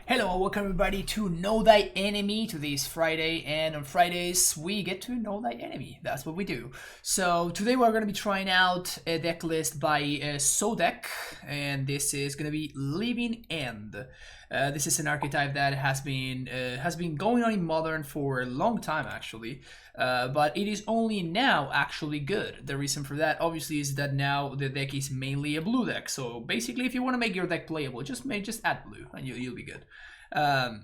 Hello and welcome everybody to Know Thy Enemy. Today is Friday, and on Fridays we get to know thy enemy. That's what we do. So today we're going to be trying out a deck list by Sodec, and this is going to be Living End. This is an archetype that has been going on in Modern for a long time actually, but it is only now actually good. The reason for that obviously is that now the deck is mainly a blue deck. So basically, if you want to make your deck playable, just add blue and you'll be good.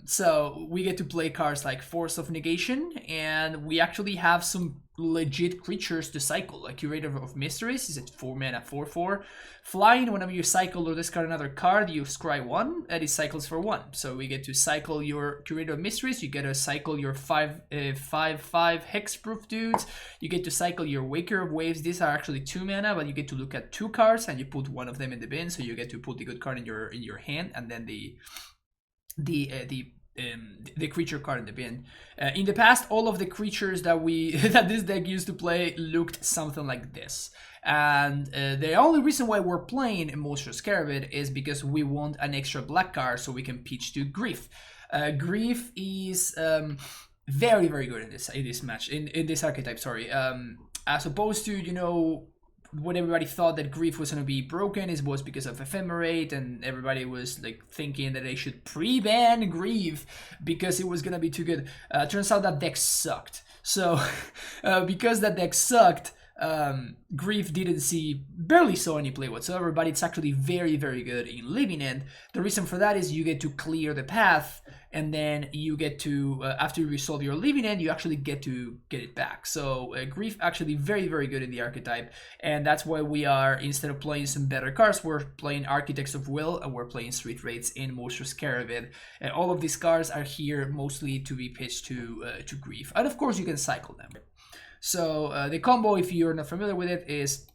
So we get to play cards like Force of Negation, and we actually have some legit creatures to cycle. Like Curator of Mysteries is at 4 mana, 4/4. Flying, whenever you cycle or discard another card, you scry 1, and it cycles for 1. So we get to cycle your Curator of Mysteries, you get to cycle your 5/5 hexproof dudes, you get to cycle your Waker of Waves. These are actually 2 mana, but you get to look at 2 cards and you put one of them in the bin, so you get to put the good card in your hand, and then the creature card in the bin. In the past, all of the creatures that that this deck used to play looked something like this. And the only reason why we're playing Monstrous Caravid is because we want an extra black card so we can pitch to Grief. Grief is very, very good in this archetype. Sorry, as opposed to when everybody thought that Grief was going to be broken, it was because of Ephemerate, and everybody was like thinking that they should pre-ban Grief because it was going to be too good. Turns out that deck sucked. So because that deck sucked, Grief barely saw any play whatsoever, but it's actually very, very good in Living End. The reason for that is you get to clear the path, and then you get to, after you resolve your Living End, you actually get to get it back. So Grief actually very, very good in the archetype, and that's why we are, instead of playing some better cards, we're playing Architects of Will, and we're playing Street Raids in Monstrous Caravid. And all of these cards are here mostly to be pitched to Grief. And of course you can cycle them. So the combo, if you're not familiar with it, is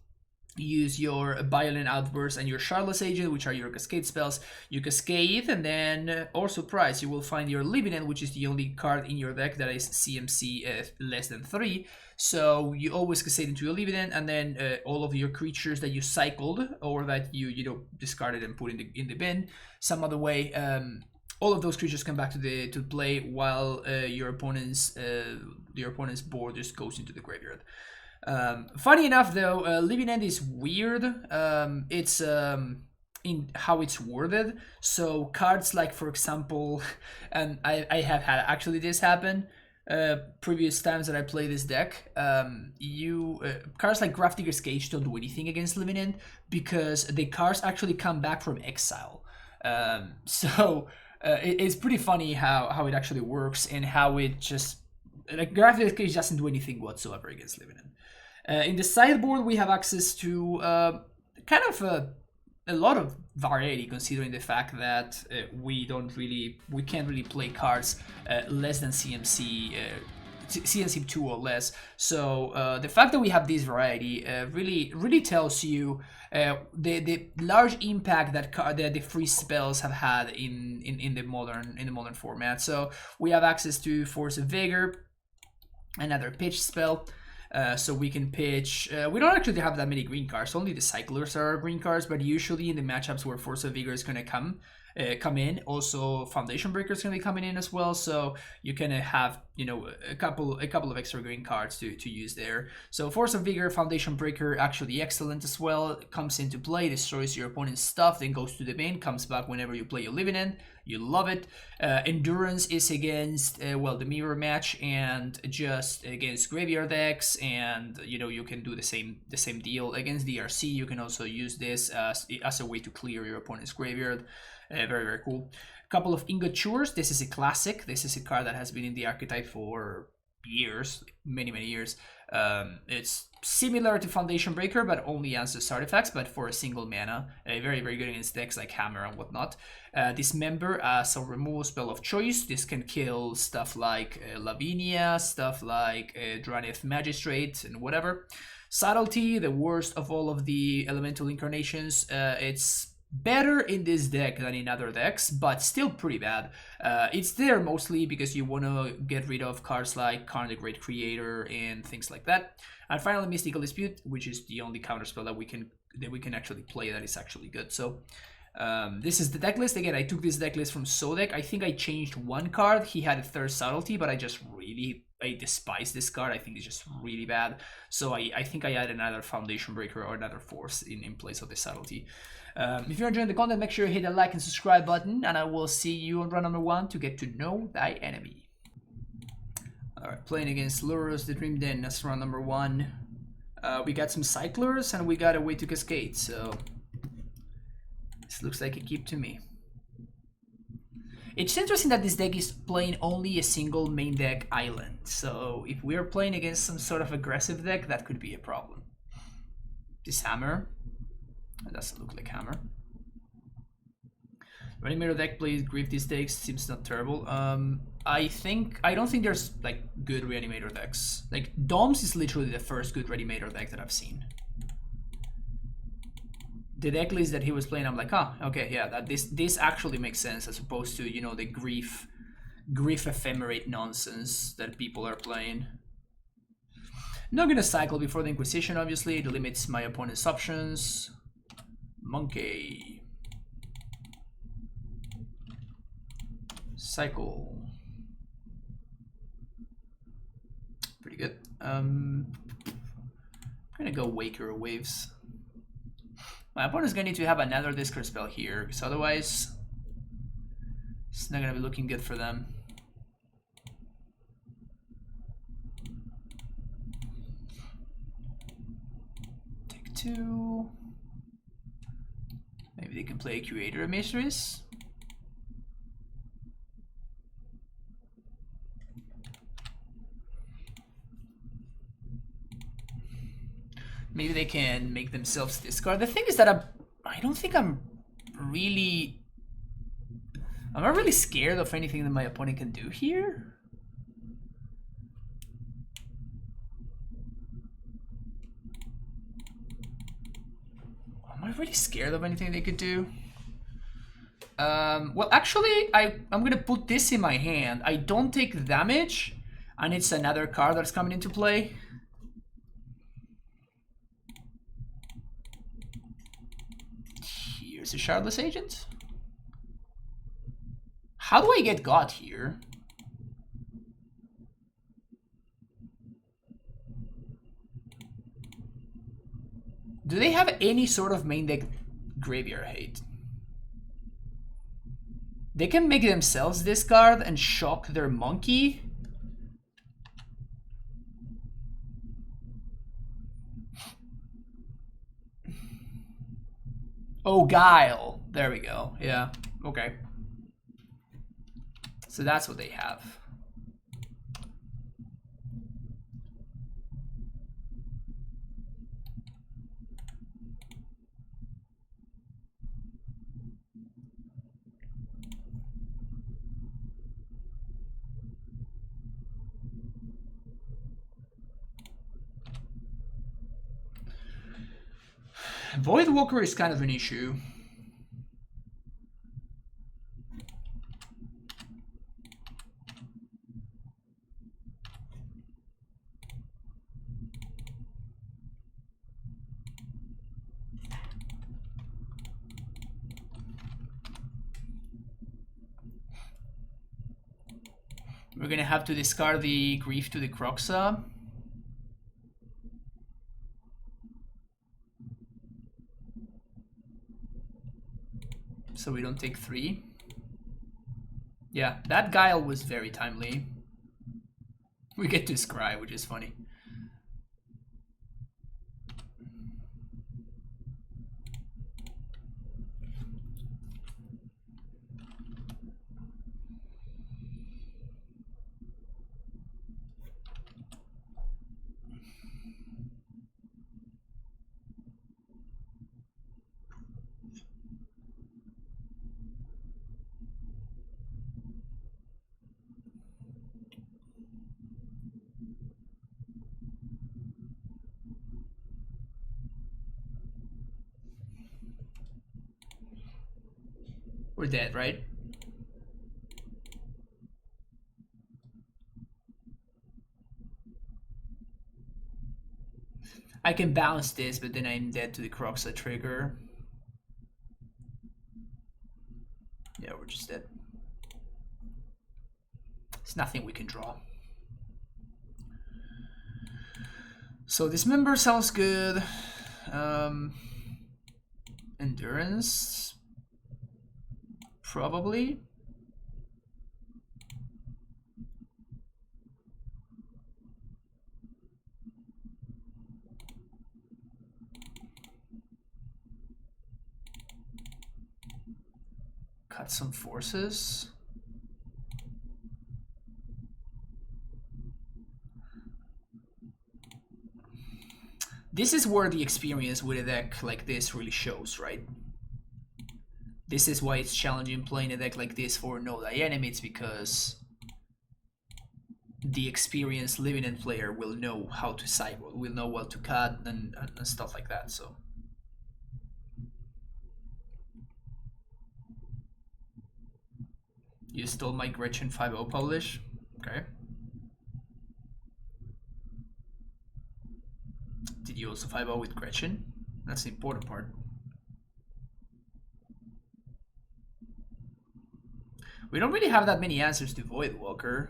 use your Violent Outburst and your Charlotte's Agent, which are your Cascade spells. You Cascade, and then, or surprise, you will find your Living End, which is the only card in your deck that is CMC less than 3. So you always Cascade into your Living End, and then all of your creatures that you cycled or that you discarded and put in the bin some other way. All of those creatures come back to play while your opponent's board just goes into the graveyard. Funny enough, though, Living End is weird. It's in how it's worded. So cards like, for example, and I have had actually this happen previous times that I play this deck. Cards like Grafdigger's Cage don't do anything against Living End because the cards actually come back from exile. It's pretty funny how it actually works, and how it just, like, Graphics Cage doesn't do anything whatsoever against Living End. In the sideboard, we have access to kind of a lot of variety, considering the fact that we can't really play cards less than CMC 2 or less. So the fact that we have this variety really tells you the large impact that the free spells have had in the modern format. So we have access to Force of Vigor, another pitch spell. So we can pitch. We don't actually have that many green cards. Only the Cyclers are green cards, but usually in the matchups where Force of Vigor is going to come in, also Foundation Breaker is going to be coming in as well. So you can have a couple of extra green cards to use there. So Force of Vigor, Foundation Breaker, actually excellent as well. It comes into play, destroys your opponent's stuff, then goes to the bin, comes back whenever you play your Living End. You love it. Endurance is against the mirror match and just against graveyard decks, and you can do the same deal against DRC. You can also use this as a way to clear your opponent's graveyard. Very, very cool. A couple of Ingatures. This is a classic. This is a card that has been in the archetype for years, many years. It's similar to Foundation Breaker, but only as just artifacts, but for a single mana. Very, very good against decks like Hammer and whatnot. Dismember as a removal spell of choice. This can kill stuff like Lavinia, stuff like Draneth Magistrate, and whatever. Subtlety, the worst of all of the elemental incarnations. It's better in this deck than in other decks, but still pretty bad. It's there mostly because you want to get rid of cards like Karn the Great Creator and things like that. And finally, Mystical Dispute, which is the only counterspell that we can actually play that is actually good. So This is the deck list. Again, I took this deck list from Sodek. I think I changed one card. He had a third subtlety, but I despise this card. I think it's just really bad. So I think I add another Foundation Breaker or another Force in place of the subtlety. If you're enjoying the content, make sure you hit the like and subscribe button, and I will see you on run number 1 to get to know thy enemy. Alright, playing against Lurrus, the Dream Den, that's run number 1. We got some Cyclers, and we got a way to Cascade, so this looks like a keep to me. It's interesting that this deck is playing only a single main deck island, so if we are playing against some sort of aggressive deck, that could be a problem. This Hammer, it doesn't look like Hammer. Reanimator deck plays Grief these days, seems not terrible. I don't think there's like good Reanimator decks. Like Doms is literally the first good Reanimator deck that I've seen. The deck list that he was playing, I'm like, okay, yeah, that this actually makes sense as opposed to, you know, the grief ephemerate nonsense that people are playing. Not gonna cycle before the Inquisition, obviously. It limits my opponent's options. Monkey. Cycle. Pretty good. I'm gonna go Waker Waves. My opponent's gonna need to have another discard spell here, because otherwise it's not gonna be looking good for them. Take 2. Maybe they can play Creator of Mysteries. Maybe they can make themselves discard. The thing is that I don't think I'm not really scared of anything that my opponent can do here. Am I really scared of anything they could do? Well, actually, I'm gonna put this in my hand. I don't take damage, and it's another card that's coming into play. Here's a Shardless Agent. How do I get God here? Do they have any sort of main deck graveyard hate? They can make themselves discard and shock their monkey. Oh, Guile. There we go. Yeah. Okay. So that's what they have. Voidwalker is kind of an issue. We're gonna have to discard the Grief to the Croxa. So we don't take 3. Yeah, that Guile was very timely. We get to scry, which is funny. We're dead, right? I can bounce this, but then I'm dead to the Croxa trigger. we're just dead. There's nothing we can draw. So Dismember sounds good. Endurance, probably. Cut some forces. This is where the experience with a deck like this really shows, right? This is why it's challenging playing a deck like this for no die enemies, because the experienced living end player will know how to cycle, will know what to cut and stuff like that. So you stole my Gretchen 5.0 publish. Okay. Did you also 5.0 with Gretchen? That's the important part. We don't really have that many answers to Voidwalker.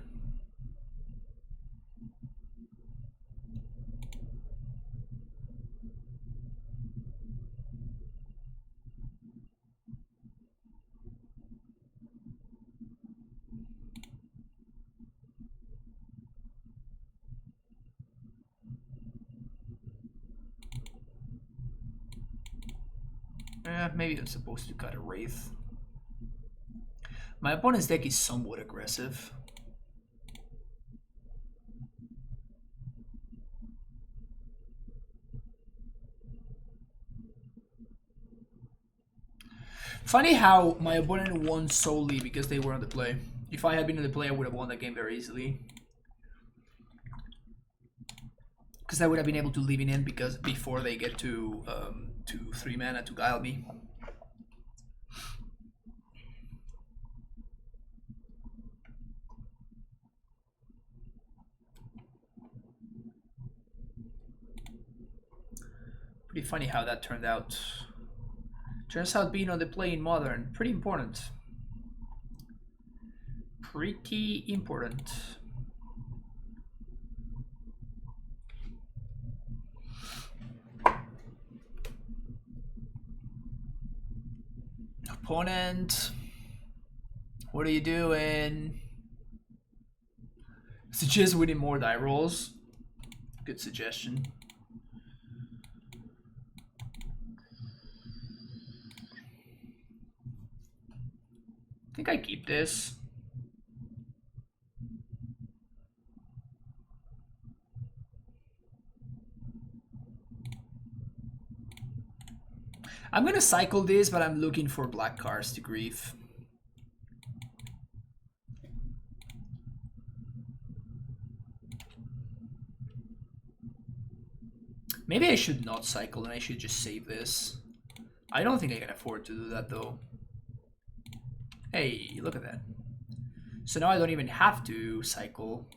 Maybe I'm supposed to cut a Wraith. My opponent's deck is somewhat aggressive. Funny how my opponent won solely because they were on the play. If I had been on the play, I would have won that game very easily. Because I would have been able to leave it in because before they get to 3 mana to guile me. Pretty funny how that turned out. Turns out being on the play in Modern, pretty important. Pretty important. Opponent, what are you doing? Suggest winning more die rolls. Good suggestion. I think I keep this. I'm gonna cycle this, but I'm looking for black cards to grief. Maybe I should not cycle and I should just save this. I don't think I can afford to do that though. Hey, look at that. So now I don't even have to cycle.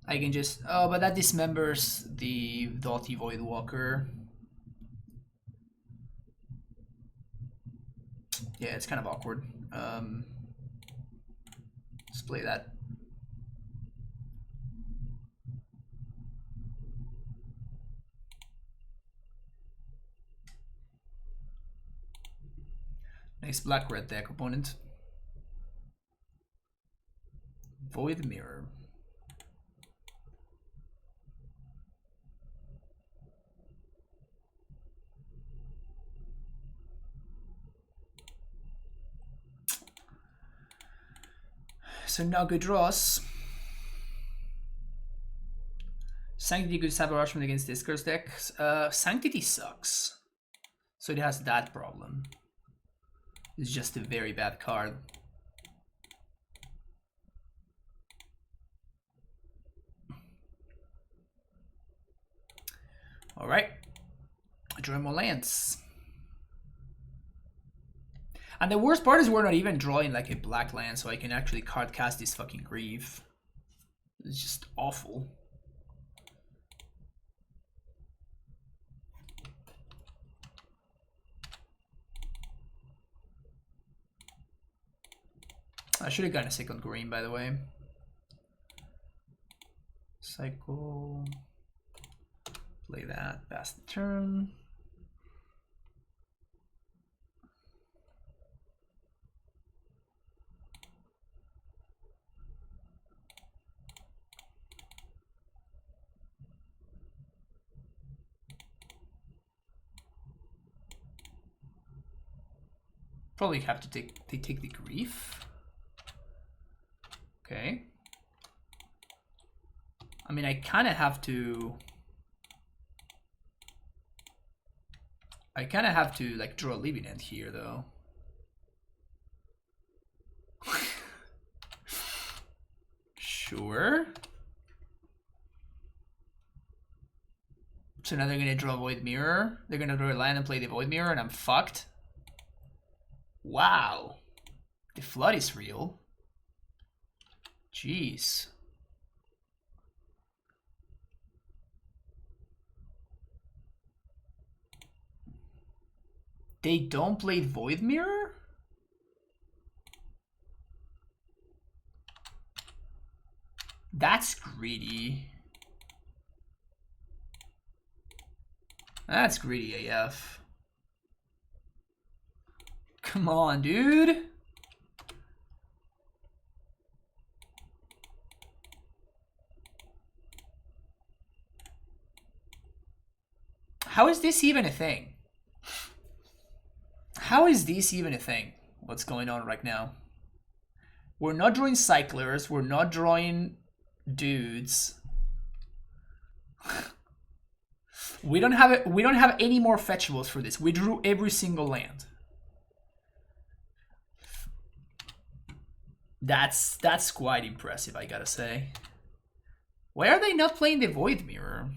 I can just, oh, but that dismembers the Doughty Voidwalker. Yeah, it's kind of awkward. Let's play that. Nice black-red deck, opponent. Void Mirror. So now good draws. Sanctity good sabotage against this curse deck. Sanctity sucks. So it has that problem. It's just a very bad card. Alright. Draw more lands. And the worst part is we're not even drawing like a black land, so I can actually card cast this fucking Grief. It's just awful. I should have gotten a second green, by the way. Cycle. Play that. Pass the turn. Probably have to take the grief. Okay. I mean, I kind of have to. Like draw a living end here, though. Sure. So now they're gonna draw a Void Mirror. They're gonna draw a land and play the Void Mirror, and I'm fucked. Wow. The flood is real. Jeez. They don't play Void Mirror? That's greedy. That's greedy AF. Come on, dude. How is this even a thing? How is this even a thing? What's going on right now? We're not drawing cyclers. We're not drawing dudes. We don't have any more fetchables for this. We drew every single land. That's quite impressive, I gotta say. Why are they not playing the Void Mirror?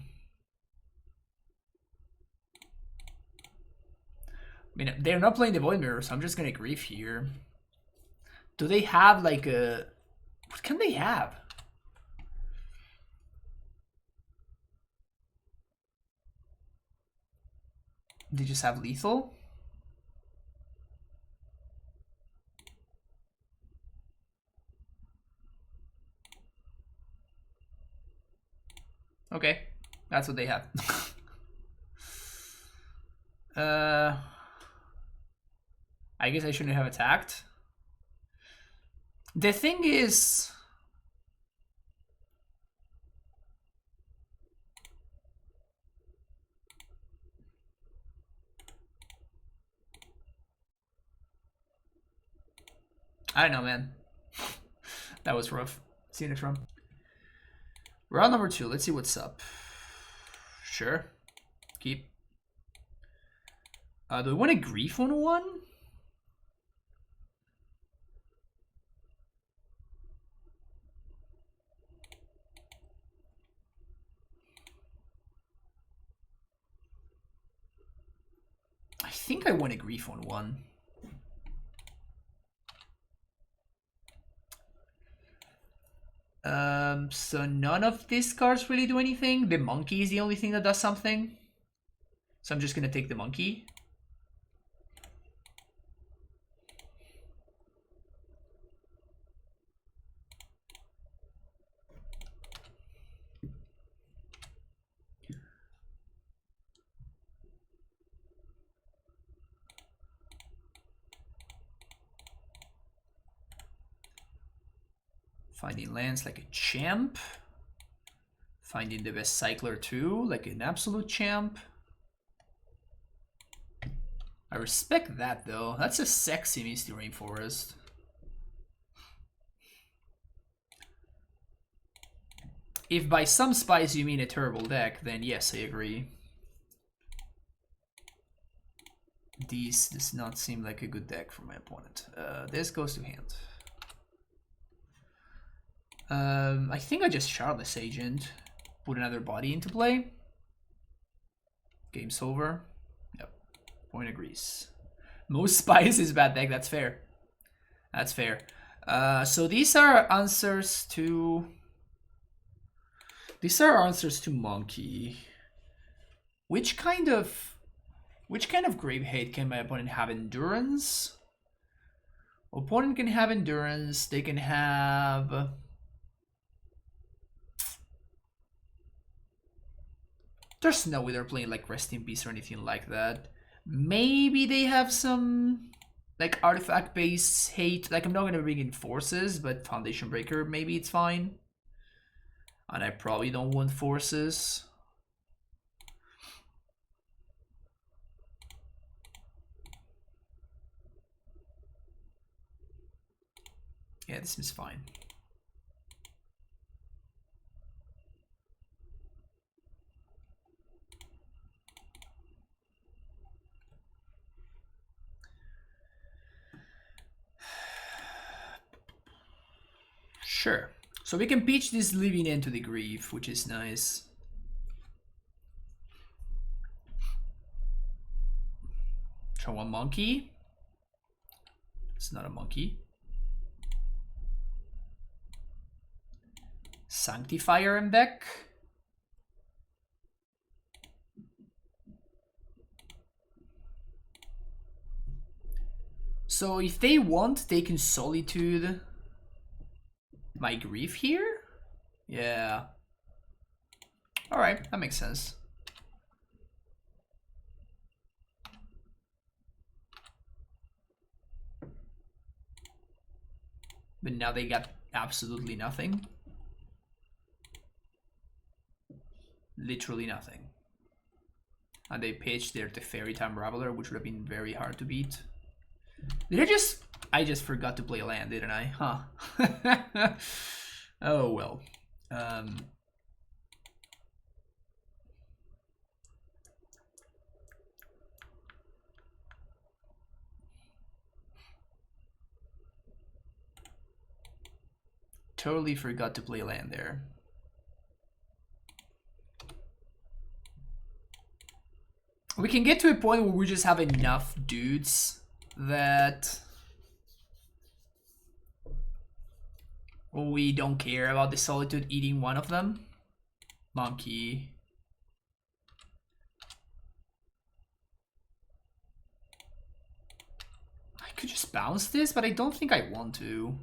I mean, they're not playing the Void Mirror, so I'm just gonna grief here. Do they have like a... What can they have? They just have lethal? Okay, that's what they have. I guess I shouldn't have attacked. The thing is... I don't know, man. That was rough. See you next round. Round number 2. Let's see what's up. Sure. Keep. Do we want to grief on one? I think I want to grief on one. So none of these cards really do anything. The monkey is the only thing that does something. So I'm just gonna take the monkey. Finding lands like a champ. Finding the best cycler too, like an absolute champ. I respect that though. That's a sexy Misty Rainforest. If by some spice you mean a terrible deck, then yes, I agree. This does not seem like a good deck for my opponent. This goes to hand. I think I just Shardless Agent, put another body into play. Game's over. Yep, point agrees. Most spice is bad deck, that's fair. That's fair. So these are answers to... These are answers to Monkey. Which kind of Grave Hate can my opponent have? Endurance? Opponent can have endurance. They can have... There's no way they're playing like Rest in Peace or anything like that. Maybe they have some like artifact based hate. Like I'm not gonna bring in forces, but Foundation Breaker, maybe it's fine. And I probably don't want forces. Yeah, this is fine. Sure. So we can pitch this living into the grief, which is nice. Show a monkey. It's not a monkey. Sanctifier and Beck. So if they want, they can Solitude my grief here? Yeah. Alright, that makes sense. But now they got absolutely nothing. Literally nothing. And they pitched their Teferi Time Raveler, which would have been very hard to beat. Did I just forgot to play a land, didn't I? Huh. Oh well. Totally forgot to play a land there. We can get to a point where we just have enough dudes that we don't care about the Solitude eating one of them. Monkey. I could just bounce this, but I don't think I want to.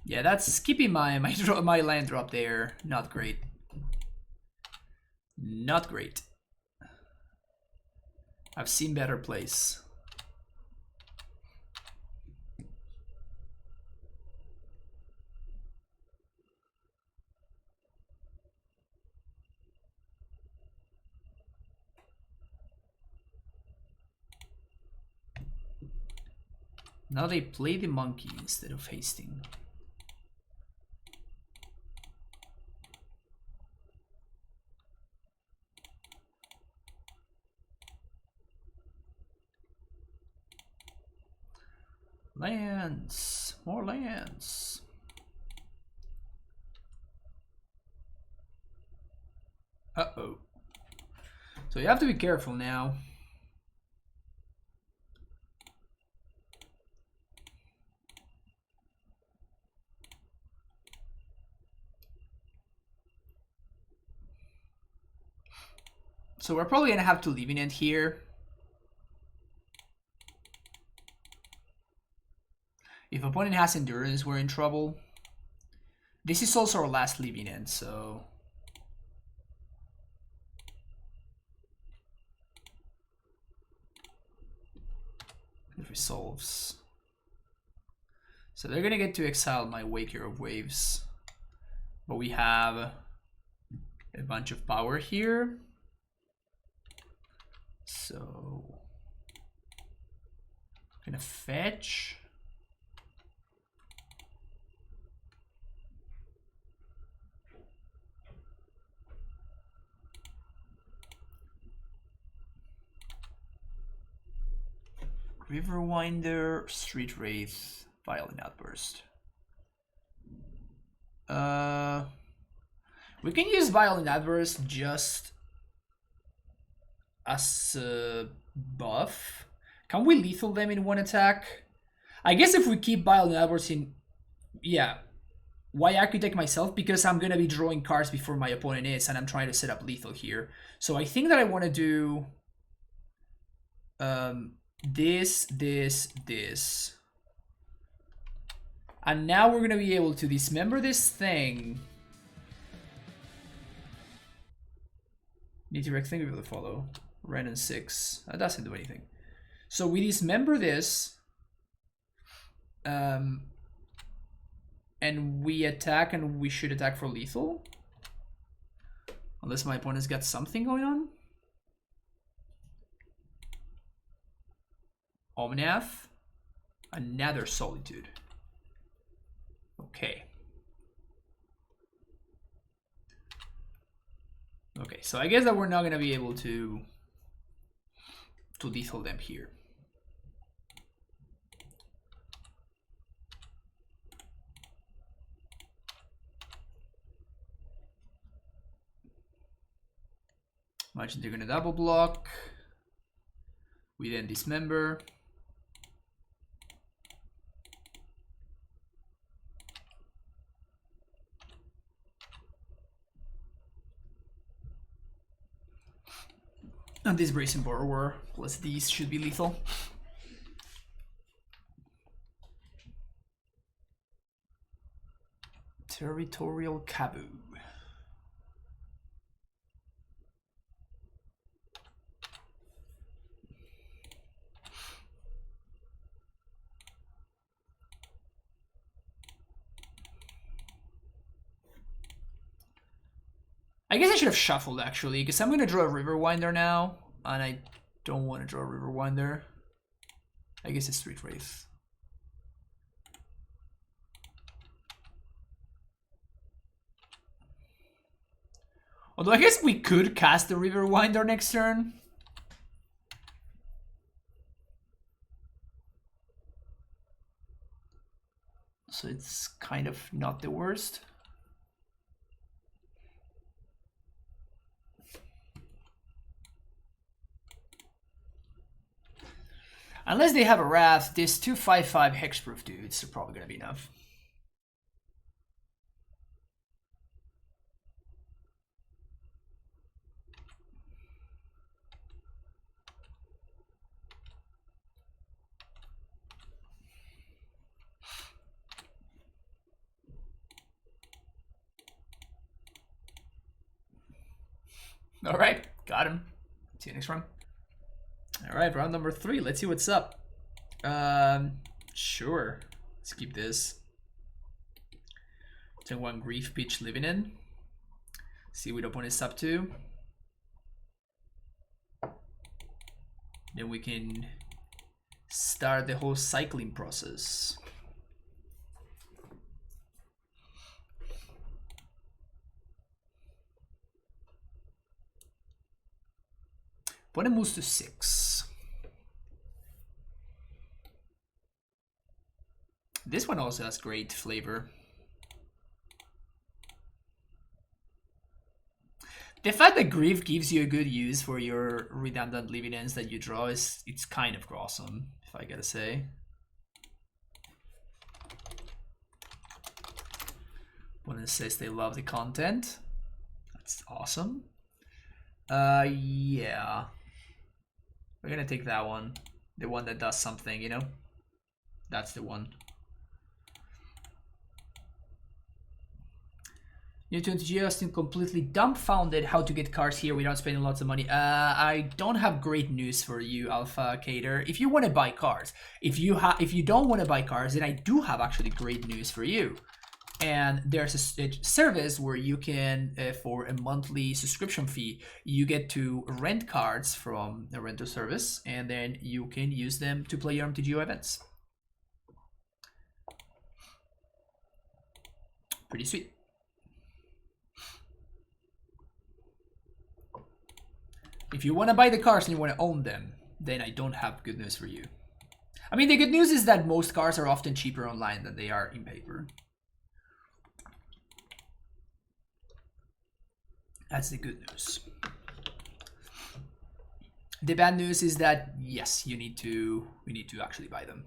Yeah, that's skipping my land drop there. Not great. Not great. I've seen better plays. Now they play the monkey instead of hasting. Lands, more lands. Uh-oh. So you have to be careful now. So we're probably gonna have to leave it here. If opponent has endurance, we're in trouble. This is also our last living end, so it resolves. So they're gonna get to exile my Waker of Waves, but we have a bunch of power here. So I'm gonna fetch. Riverwinder, Street Wraith, Violent Outburst. We can use Violent Outburst just as a buff. Can we lethal them in one attack? I guess if we keep Violent Outburst in... Yeah. Why Architect myself? Because I'm going to be drawing cards before my opponent is, and I'm trying to set up lethal here. So I think that I want to do this. And now we're going to be able to dismember this thing. Need to rectangle to follow. Ren and 6. That doesn't do anything. So we dismember this. And we attack, and we should attack for lethal. Unless my opponent's got something going on. Omnath. Another Solitude. Okay. Okay, so I guess that we're not going to be able to lethal them here. Imagine they're going to double block. We then dismember. And this Brazen Borrower plus these should be lethal. Territorial Kabu. I guess I should have shuffled actually, because I'm going to draw a Riverwinder now, and I don't want to draw a Riverwinder. I guess it's Street Wraith. Although I guess we could cast the Riverwinder next turn. So it's kind of not the worst. Unless they have a Wrath, this 2/5/5 hexproof dudes are probably going to be enough. All right, got him. See you next round. All right, round number 3. Let's see what's up. Sure. Let's keep this. Turn 1 Grief Pitch living in. See what opponent is up to. Then we can start the whole cycling process. Opponent moves to 6. This one also has great flavor. The fact that Grief gives you a good use for your redundant living ends that you draw it's kind of awesome, if I gotta say. Opponent says they love the content. That's awesome. Yeah. We're gonna take that one. The one that does something, you know? That's the one. Newton Justin completely dumbfounded how to get cards here without spending lots of money. I don't have great news for you, Alpha Cater. If you want to buy cards, if you don't want to buy cards, then I do have actually great news for you. And there's a service where you can, for a monthly subscription fee, you get to rent cards from a rental service, and then you can use them to play your MTGO events. Pretty sweet. If you want to buy the cards and you want to own them, then I don't have good news for you. I mean, the good news is that most cards are often cheaper online than they are in paper. That's the good news. The bad news is that yes, we need to actually buy them.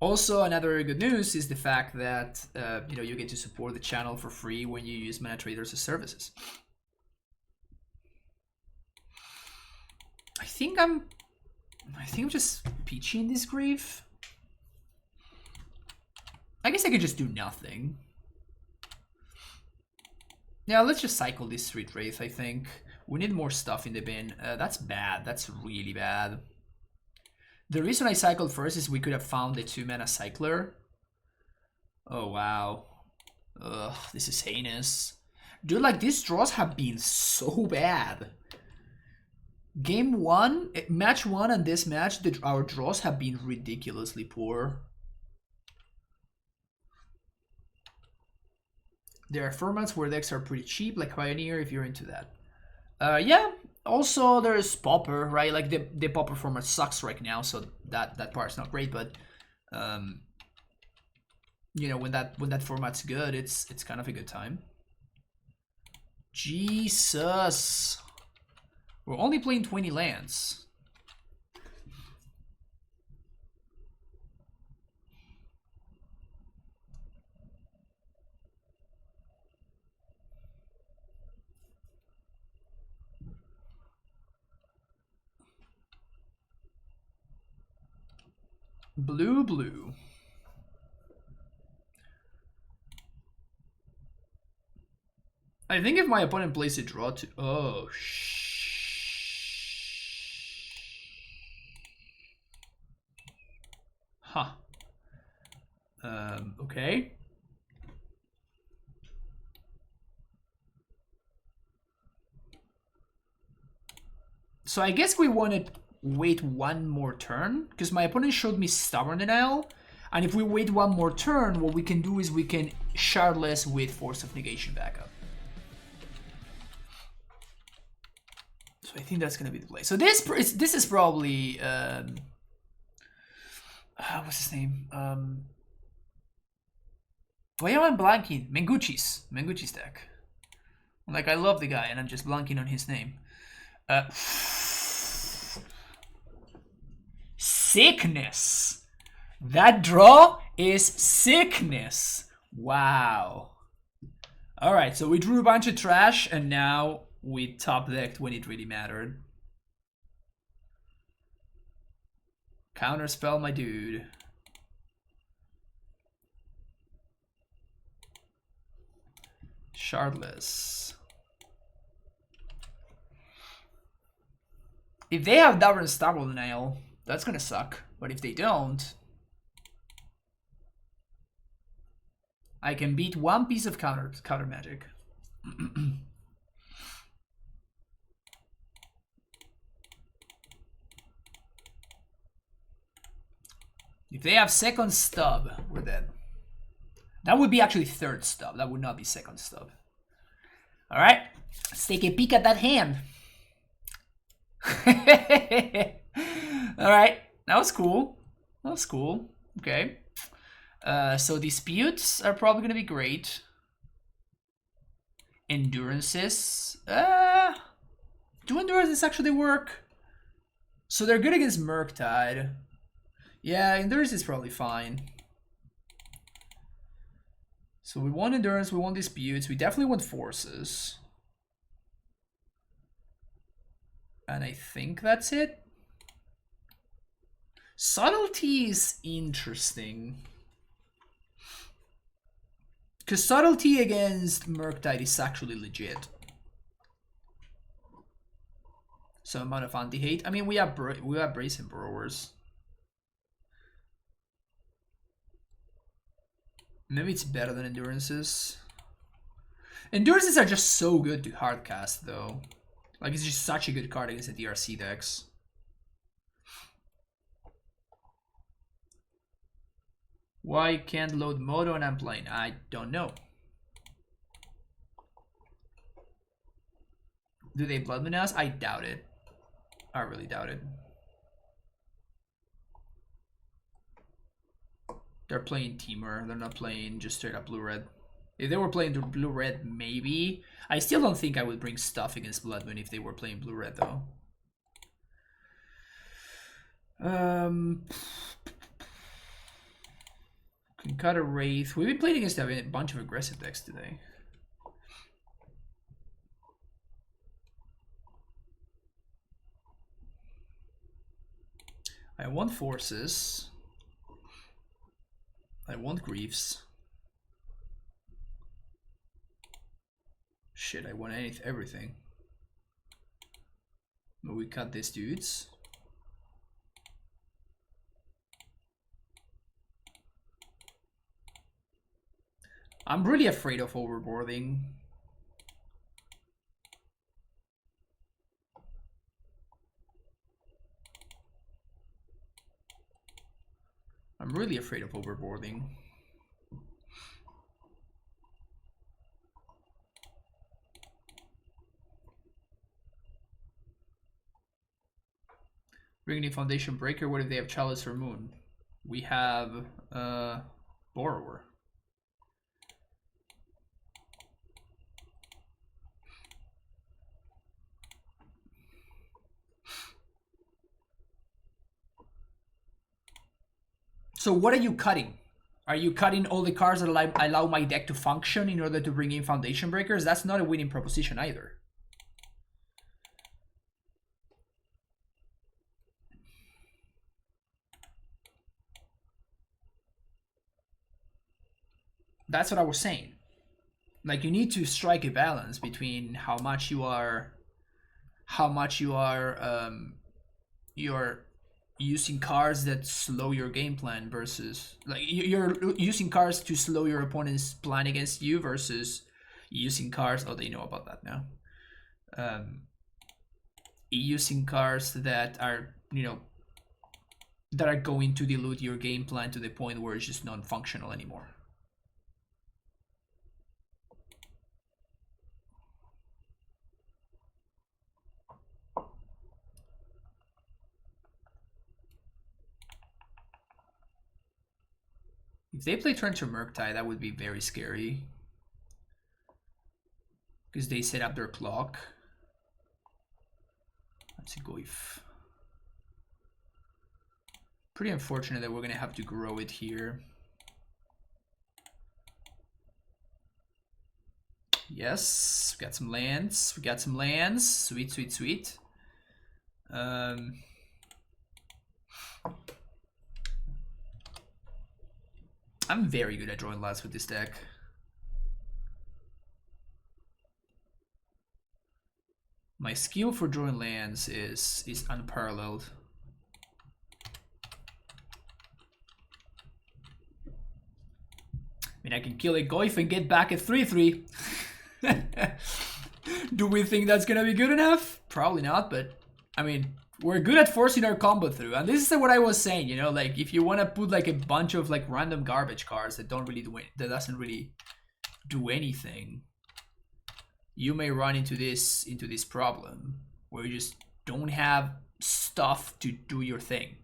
Also, another good news is the fact that you know, you get to support the channel for free when you use Mana Traders' services. I think I'm just peachy in this grief. I guess I could just do nothing. Yeah, let's just cycle this Street Wraith, I think. We need more stuff in the bin. That's bad. That's really bad. The reason I cycled first is we could have found the 2-mana cycler. Oh, wow. Ugh, this is heinous. Dude, like, these draws have been so bad. Game 1, match 1 and this match, our draws have been ridiculously poor. There are formats where decks are pretty cheap, like Pioneer, if you're into that. Yeah, also there's Pauper, right? Like the Pauper format sucks right now, so that part's not great, but you know, when that format's good, it's kind of a good time. Jesus. We're only playing 20 lands. Blue, blue. I think if my opponent plays a draw to... Oh, huh. Okay. So I guess we want to wait one more turn, because my opponent showed me Stubborn Denial, and if we wait one more turn, what we can do is we can Shardless with Force of Negation backup. So I think that's gonna be the play. So this is probably what's his name? Why am I blanking? Menguchi's deck. Like, I love the guy, and I'm just blanking on his name. Sickness. That draw is sickness. Wow. All right, so we drew a bunch of trash, and now we top decked when it really mattered. Counterspell, my dude. Shardless. If they have Davern Stubble Denial, that's gonna suck. But if they don't, I can beat one piece of counter magic. If they have second stub, we're dead. That would be actually third stub. That would not be second stub. All right, let's take a peek at that hand. All right, that was cool. That was cool. Okay. So disputes are probably gonna be great. Endurances. Do endurances actually work? So they're good against Murktide. Yeah, endurance is probably fine. So we want endurance, we want disputes, we definitely want forces. And I think that's it. Subtlety is interesting. Because subtlety against Murktide is actually legit. Some amount of anti-hate. I mean, we have Brazen Brewers. Maybe it's better than Endurances. Endurances are just so good to hardcast, though. Like, it's just such a good card against the DRC decks. Why can't load Moto and I'm playing? I don't know. Do they Blood Moon us? I doubt it. I really doubt it. They're playing Temur. They're not playing just straight up blue-red. If they were playing blue-red, maybe. I still don't think I would bring stuff against Blood Moon if they were playing blue-red, though. Can cut a Wraith. We've been playing against a bunch of aggressive decks today. I want Forces. I want Griefs. Shit, I want everything. But we cut these dudes. I'm really afraid of overboarding. I'm really afraid of overboarding. Bring in Foundation Breaker. What if they have Chalice or Moon? We have Borrower. So what are you cutting? Are you cutting all the cards that allow my deck to function in order to bring in Foundation Breakers? That's not a winning proposition either. That's what I was saying. Like, you need to strike a balance between how much you are you're using cards that slow your game plan versus, like, you're using cards to slow your opponent's plan against you versus using cards, oh, they know about that now, using cards that are, you know, that are going to dilute your game plan to the point where it's just non-functional anymore. If they play turn to Murktide, that would be very scary. Because they set up their clock. That's a Goif. Pretty unfortunate that we're going to have to grow it here. Yes, we got some lands. We got some lands. Sweet, sweet, sweet. I'm very good at drawing lands with this deck. My skill for drawing lands is unparalleled. I mean, I can kill a Goif and get back a 3/3. Do we think that's gonna be good enough? Probably not, but I mean, we're good at forcing our combo through. And this is what I was saying, you know, like, if you want to put like a bunch of like random garbage cards that don't really do it, that doesn't really do anything, you may run into this problem where you just don't have stuff to do your thing.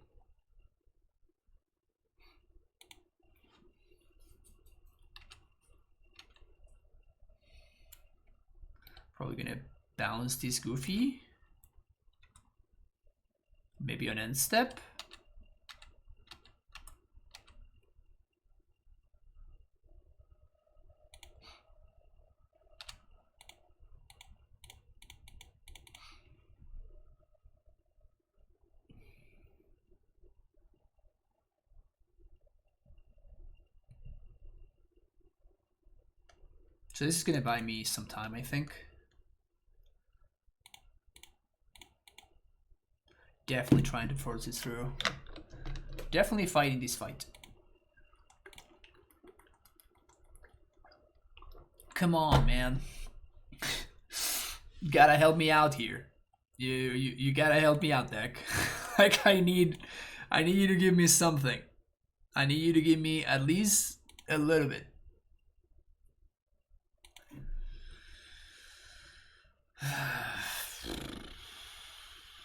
Probably gonna balance this Goofy. Maybe on end step. So this is gonna buy me some time, I think. Definitely trying to force this through. Definitely fighting this fight. Come on, man. You gotta help me out here. You gotta help me out, deck. Like, I need you to give me something. I need you to give me at least a little bit.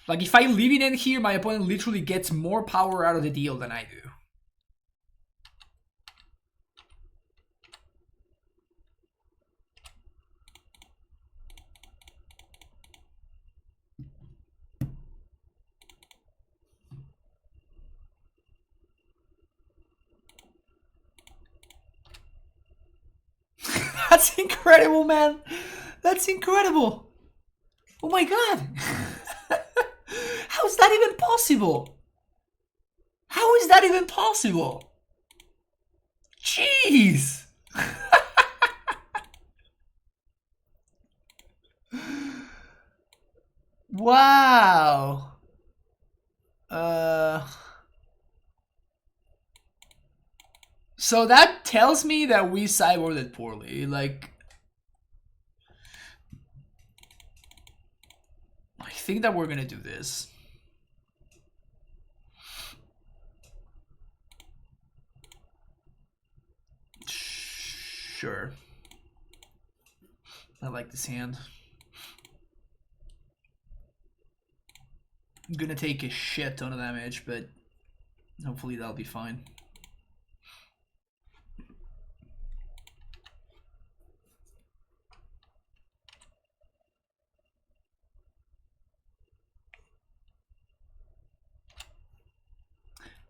Like, if I leave it in here, my opponent literally gets more power out of the deal than I do. That's incredible, man. That's incredible. Oh my god. How is that even possible? How is that even possible? Jeez. Wow. So that tells me that we sideboarded poorly. Like, I think that we're gonna do this. Sure. I like this hand. I'm gonna take a shit ton of damage, but hopefully that'll be fine.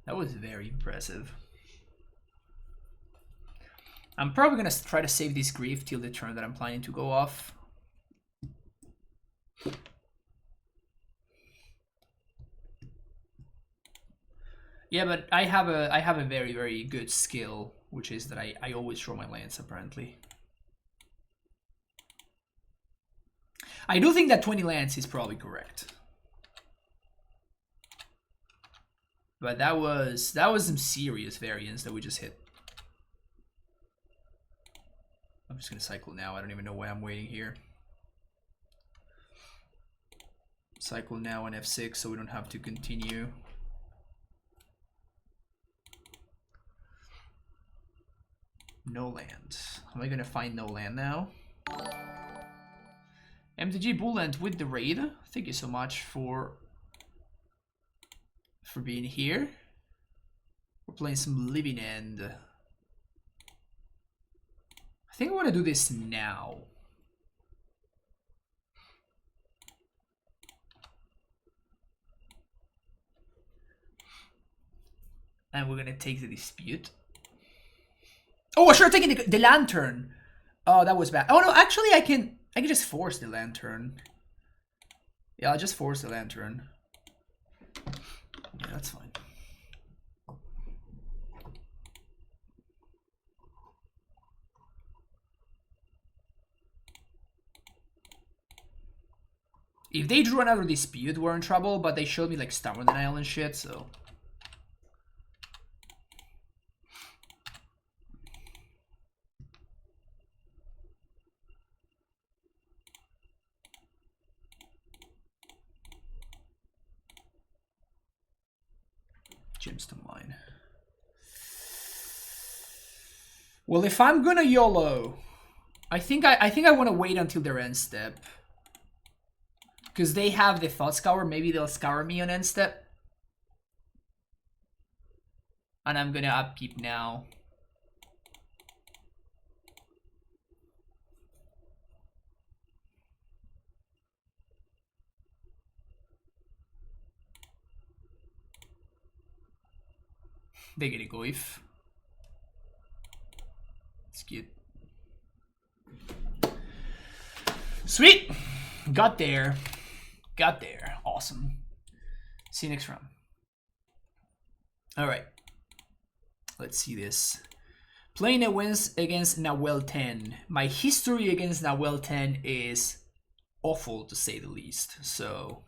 That was very impressive. I'm probably gonna try to save this grief till the turn that I'm planning to go off. Yeah, but I have a very, very good skill, which is that I always draw my lands, apparently. I do think that 20 lands is probably correct. But that was some serious variance that we just hit. I'm just gonna cycle now. I don't even know why I'm waiting here. Cycle now on F6 so we don't have to continue. No land. Am I gonna find no land now? MTG Bullet with the raid. Thank you so much for being here. We're playing some Living End. I think I want to do this now. And we're gonna take the dispute. Oh, I should have taken the lantern. Oh, that was bad. Oh no, actually I can just force the lantern. Yeah, I'll just force the lantern. Yeah, that's fine. If they drew another dispute, we're in trouble, but they showed me like Stubborn Denial and shit, so. Gemstone Mine. Well, if I'm gonna YOLO, I think I want to wait until their end step. Because they have the Thought Scour, maybe they'll scour me on end step. And I'm gonna upkeep now. They get a Goif. It's cute. Sweet! Got there. Got there. Awesome. See you next round. Alright. Let's see this. Playing a wins against Nahuel 10. My history against Nahuel 10 is awful, to say the least. So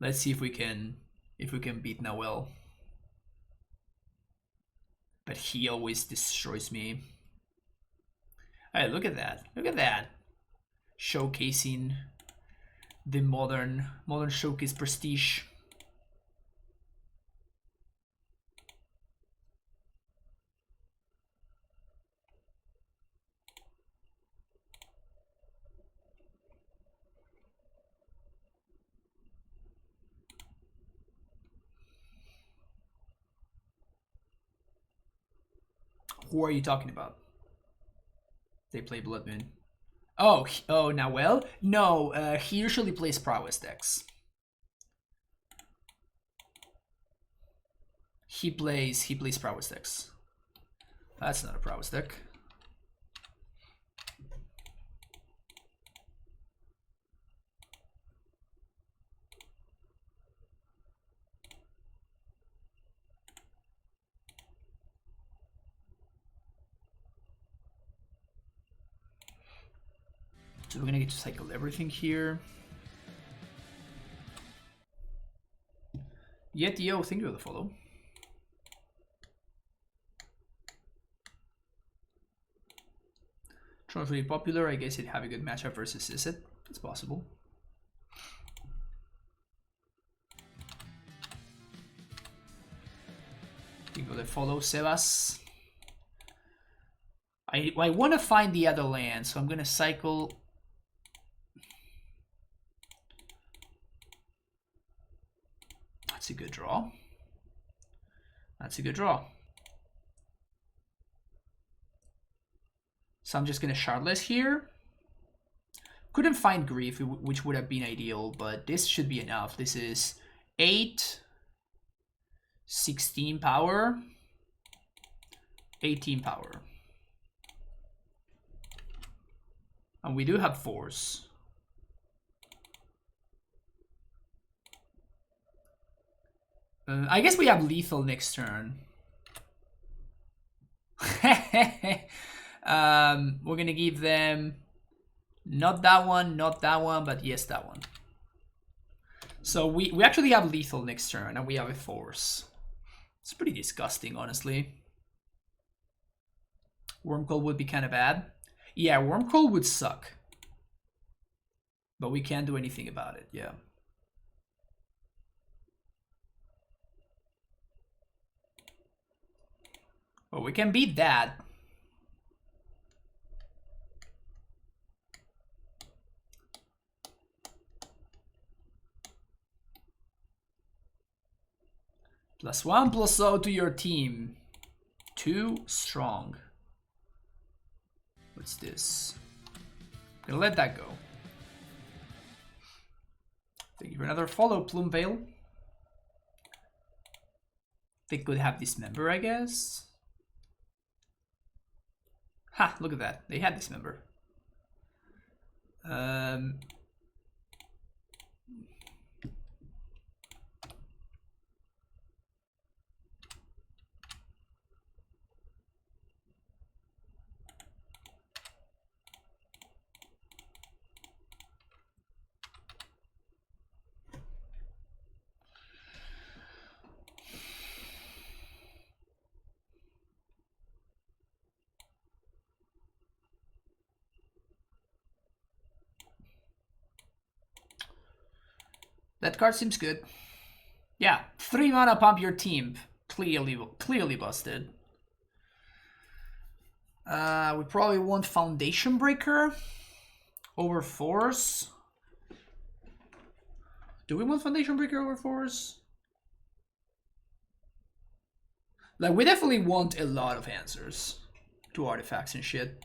let's see if we can beat Nahuel. But he always destroys me. Alright, look at that. Look at that. Showcasing the modern showcase prestige. Who are you talking about? They play Blood Moon. Oh, Nahuel? No, he usually plays Prowess decks. He plays Prowess decks. That's not a Prowess deck. So we're gonna get to cycle everything here. Yetio, thank you for the follow. Tron's really popular. I guess it'd have a good matchup versus Isit. It's possible. Thank you for the follow, Sebas. I want to find the other land, so I'm gonna cycle. That's a good draw. That's a good draw. So I'm just gonna shardless here. Couldn't find Grief, which would have been ideal, but this should be enough. This is 8, 16 power, 18 power. And we do have Force. I guess we have Lethal next turn. We're gonna give them not that one, but yes, that one. So we actually have Lethal next turn, and we have a Force. It's pretty disgusting, honestly. Wormcoil would be kind of bad. Yeah, Wormcoil would suck. But we can't do anything about it, yeah. Well, we can beat that. +1 +0 to your team. 2 strong. What's this? I'm gonna let that go. Thank you for another follow, Plumeveil. They could have Dismember, I guess. Ha, look at that. They had Dismember. That card seems good. Yeah, 3 mana pump your team. Clearly busted. We probably want Foundation Breaker over Force. Do we want Foundation Breaker over Force? Like, we definitely want a lot of answers to artifacts and shit.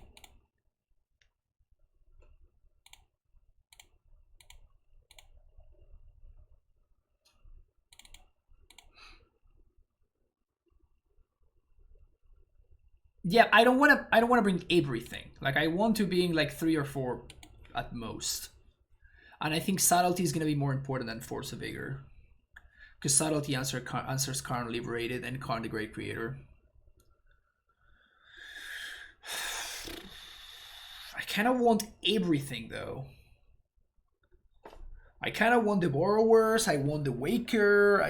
Yeah, I don't want to bring everything. Like, I want to bring like 3 or 4 at most. And I think Subtlety is going to be more important than Force of Vigor. Because Subtlety answers Karn Liberated and Karn the Great Creator. I kind of want everything though. I kind of want the Borrowers, I want the Waker,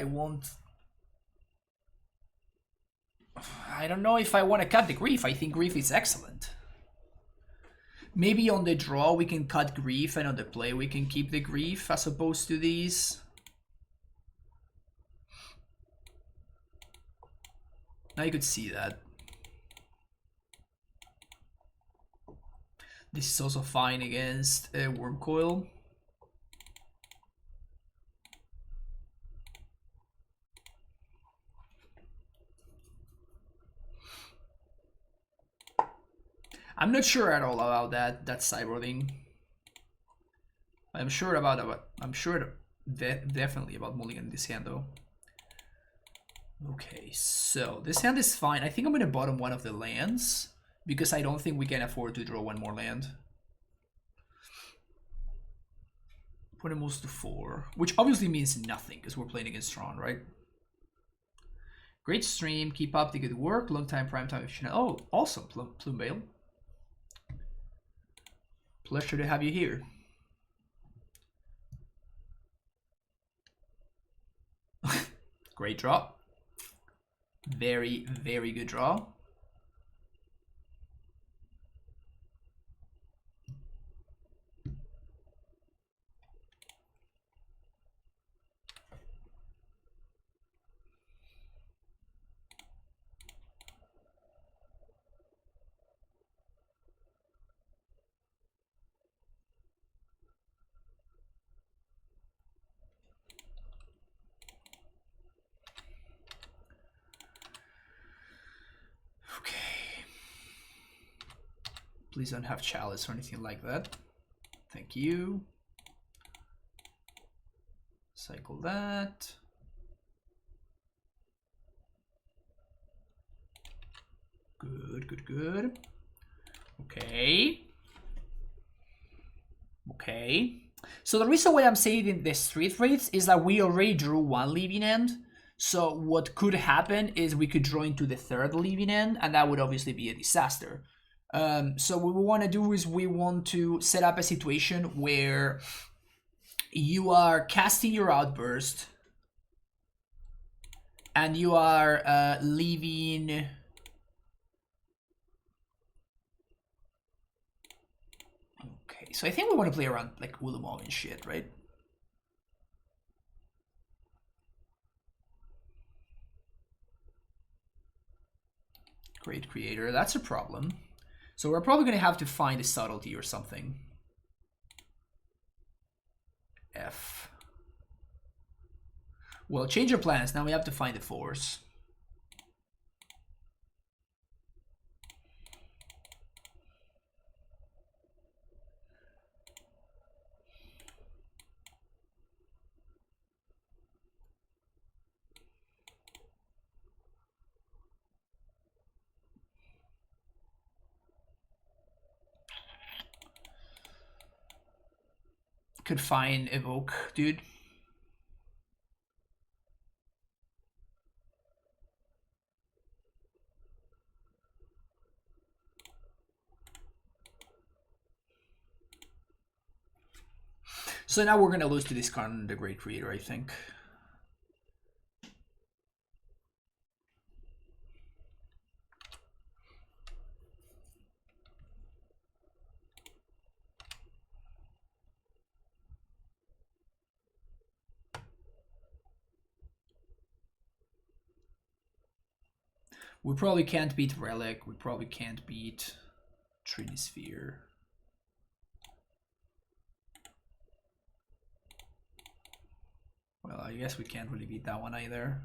I don't know if I want to cut the Grief. I think Grief is excellent. Maybe on the draw we can cut Grief, and on the play we can keep the Grief as opposed to these. I could see that. This is also fine against Wormcoil. I'm not sure at all about that sideboarding. I'm sure definitely about mulligan this hand though. Okay, so this hand is fine. I think I'm gonna bottom one of the lands because I don't think we can afford to draw one more land. Put him moves to 4, which obviously means nothing because we're playing against Tron, right? Great stream, keep up the good work. Long time, prime time. Oh, awesome, Plumeveil. Pleasure to have you here. Great draw. Very, very good draw. Please don't have chalice or anything like that. Thank you. Cycle that. Good, good, good. Okay. Okay. So the reason why I'm saying the street rates is that we already drew one leaving end. So what could happen is we could draw into the third leaving end, and that would obviously be a disaster. So what we want to do is we want to set up a situation where you are casting your outburst and you are leaving okay, so I think we want to play around like Ulumo and shit, right? Great creator, that's a problem. So we're probably going to have to find a subtlety or something. F. Well, change your plans. Now we have to find the force. Could find evoke, dude. So now we're gonna lose to this card, the Great Creator, I think. We probably can't beat Relic. We probably can't beat Trinisphere. Well, I guess we can't really beat that one either.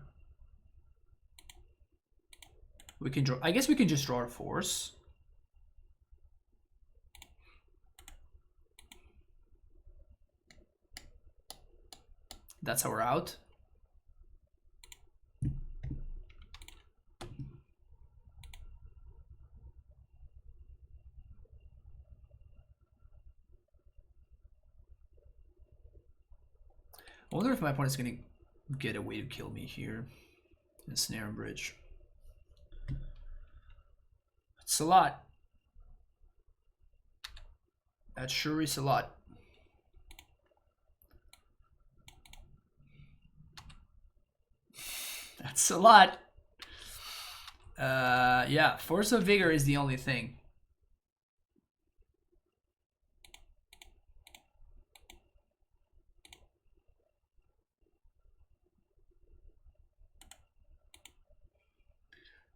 We can draw. I guess we can just draw our force. That's how we're out. I wonder if my opponent's gonna get a way to kill me here. In Snare and Bridge. It's a lot. That sure is a lot. That's a lot. Yeah, Force of Vigor is the only thing.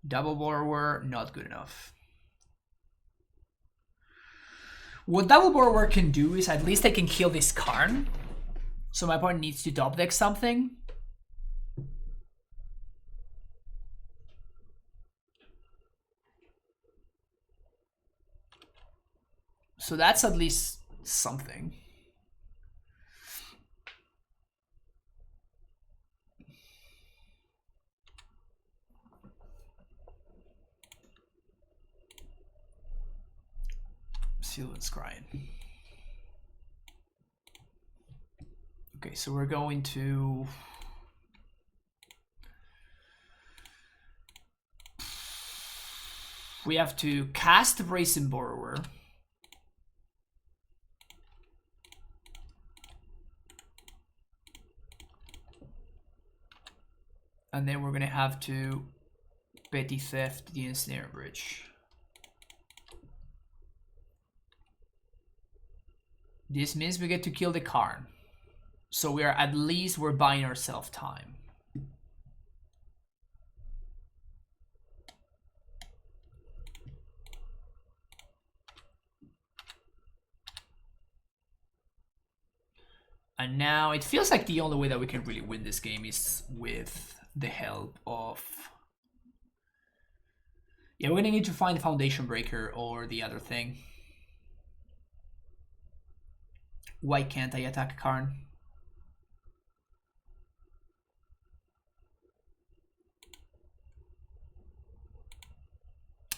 Double Borrower, not good enough. What Double Borrower can do is at least I can kill this Karn. So my opponent needs to top deck something. So that's at least something. Sylvan's Scrying. Okay, so we're going to... We have to cast Brazen Borrower. And then we're gonna have to petty theft the ensnare bridge. This means we get to kill the Karn. So we are at least we're buying ourselves time. And now it feels like the only way that we can really win this game is with the help of... Yeah, we're gonna need to find Foundation Breaker or the other thing. Why can't I attack Karn?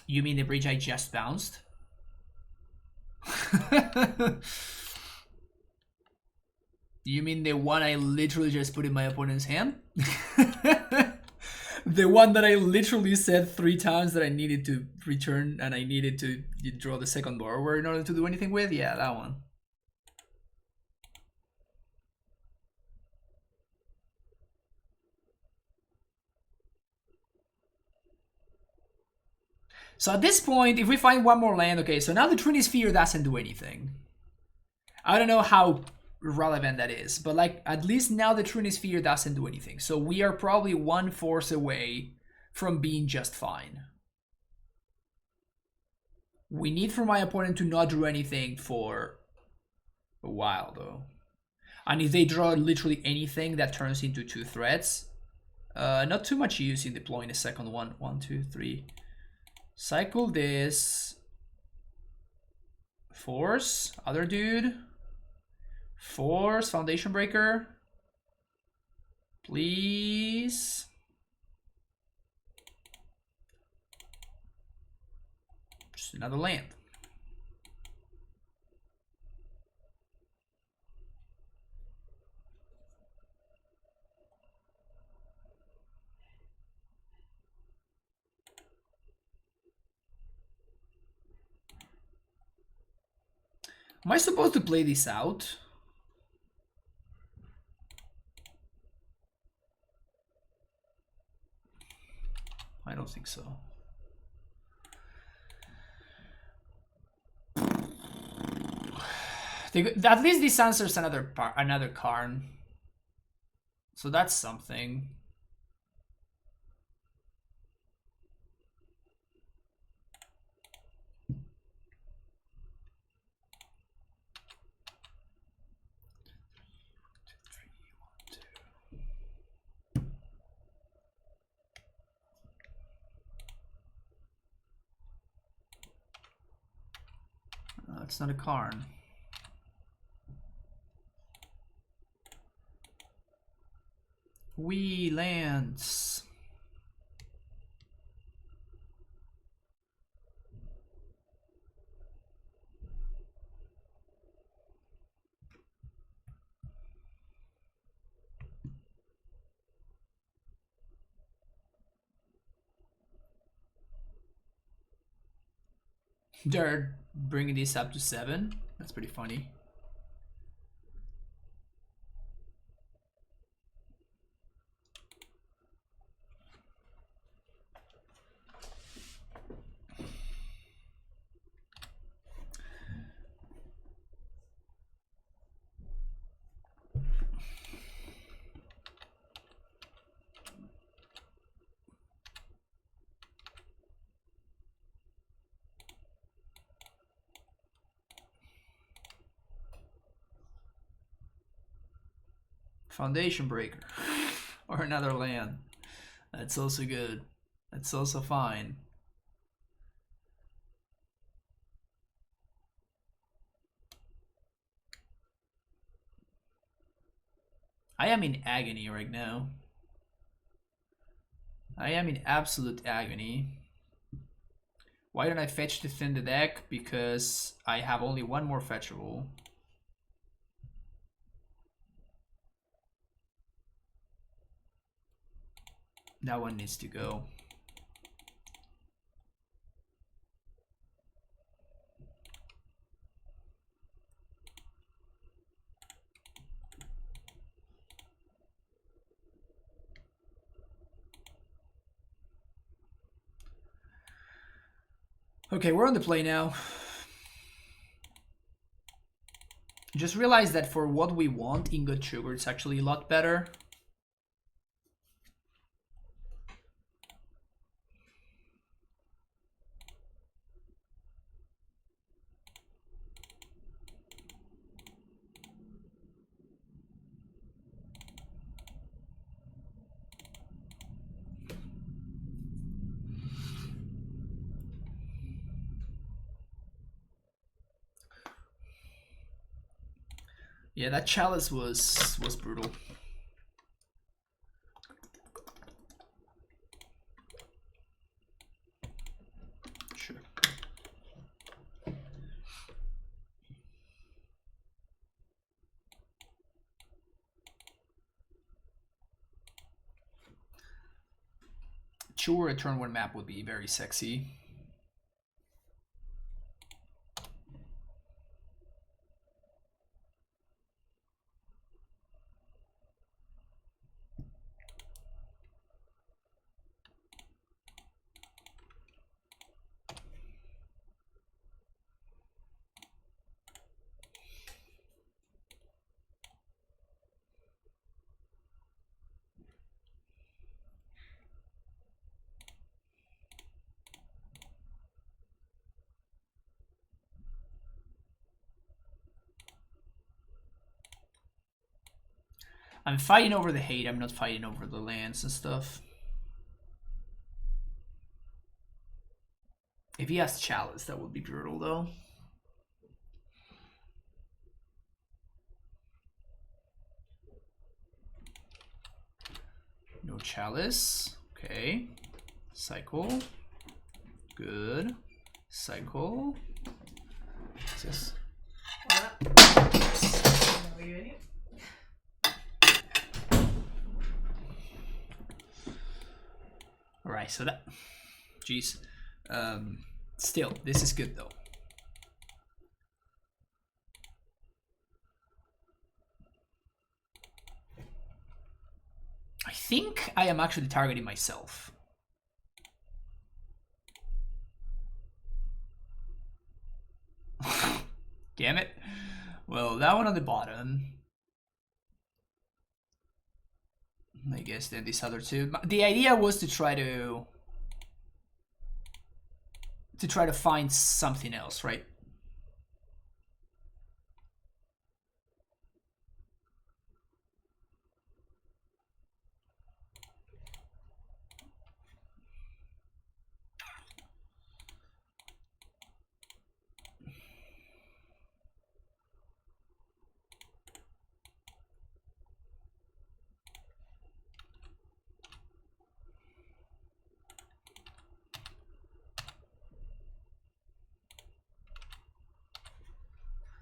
You mean the bridge I just bounced? You mean the one I literally just put in my opponent's hand? The one that I literally said 3 times that I needed to return and I needed to draw the second borrower in order to do anything with? Yeah, that one. So at this point, if we find one more land, okay, so now the Trinity Sphere doesn't do anything. I don't know how relevant that is, but like at least now the Trinity Sphere doesn't do anything. So we are probably 1 force away from being just fine. We need for my opponent to not draw anything for a while though. And if they draw literally anything that turns into 2 threats, not too much use in deploying a second one. 1, 2, 3. Cycle this. Force, other dude. Force, Foundation Breaker. Please. Just another land. Am I supposed to play this out? I don't think so. At least this answers another Karn. So that's something. It's not a Karn. We lands. They're bringing this up to 7. That's pretty funny. Foundation Breaker. Or another land. That's also good. That's also fine. I am in agony right now. I am in absolute agony. Why don't I fetch to thin the deck? Because I have only 1 more fetchable. That one needs to go. Okay, we're on the play now. Just realize that for what we want, ingot sugar is actually a lot better. Yeah, that chalice was brutal. Sure. Sure, a turn 1 map would be very sexy. I'm fighting over the hate, I'm not fighting over the lands and stuff. If he has chalice, that would be brutal though. No chalice. Okay. Cycle. Good. Cycle. What's this? Alright, so that... Jeez. Still, this is good though. I think I am actually targeting myself. Damn it. Well, that one on the bottom. I guess then these other two. The idea was to try to find something else, right?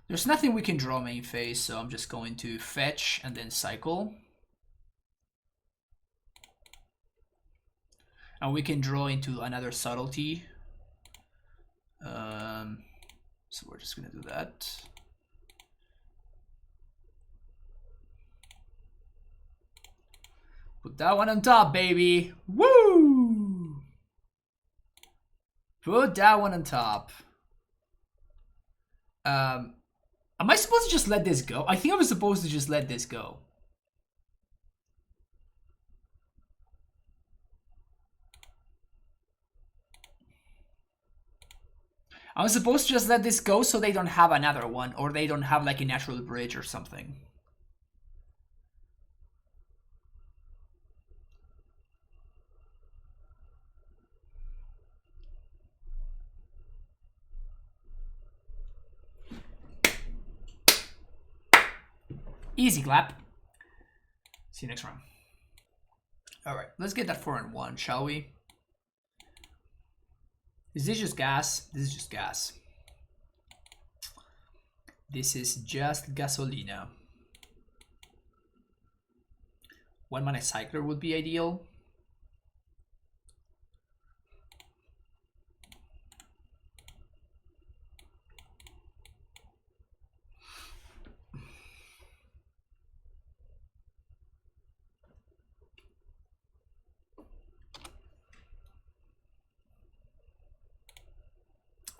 There's nothing we can draw main phase, so I'm just going to fetch and then cycle. And we can draw into another subtlety. So we're just gonna do that. Put that one on top, baby. Woo! Put that one on top. Am I supposed to just let this go? I think I was supposed to just let this go. I was supposed to just let this go so they don't have another one, or they don't have like a natural bridge or something. Easy clap. See you next round. Alright, let's get that 4-1, shall we? Is this just gas? This is just gas. This is just gasolina. 1 mana cycler would be ideal.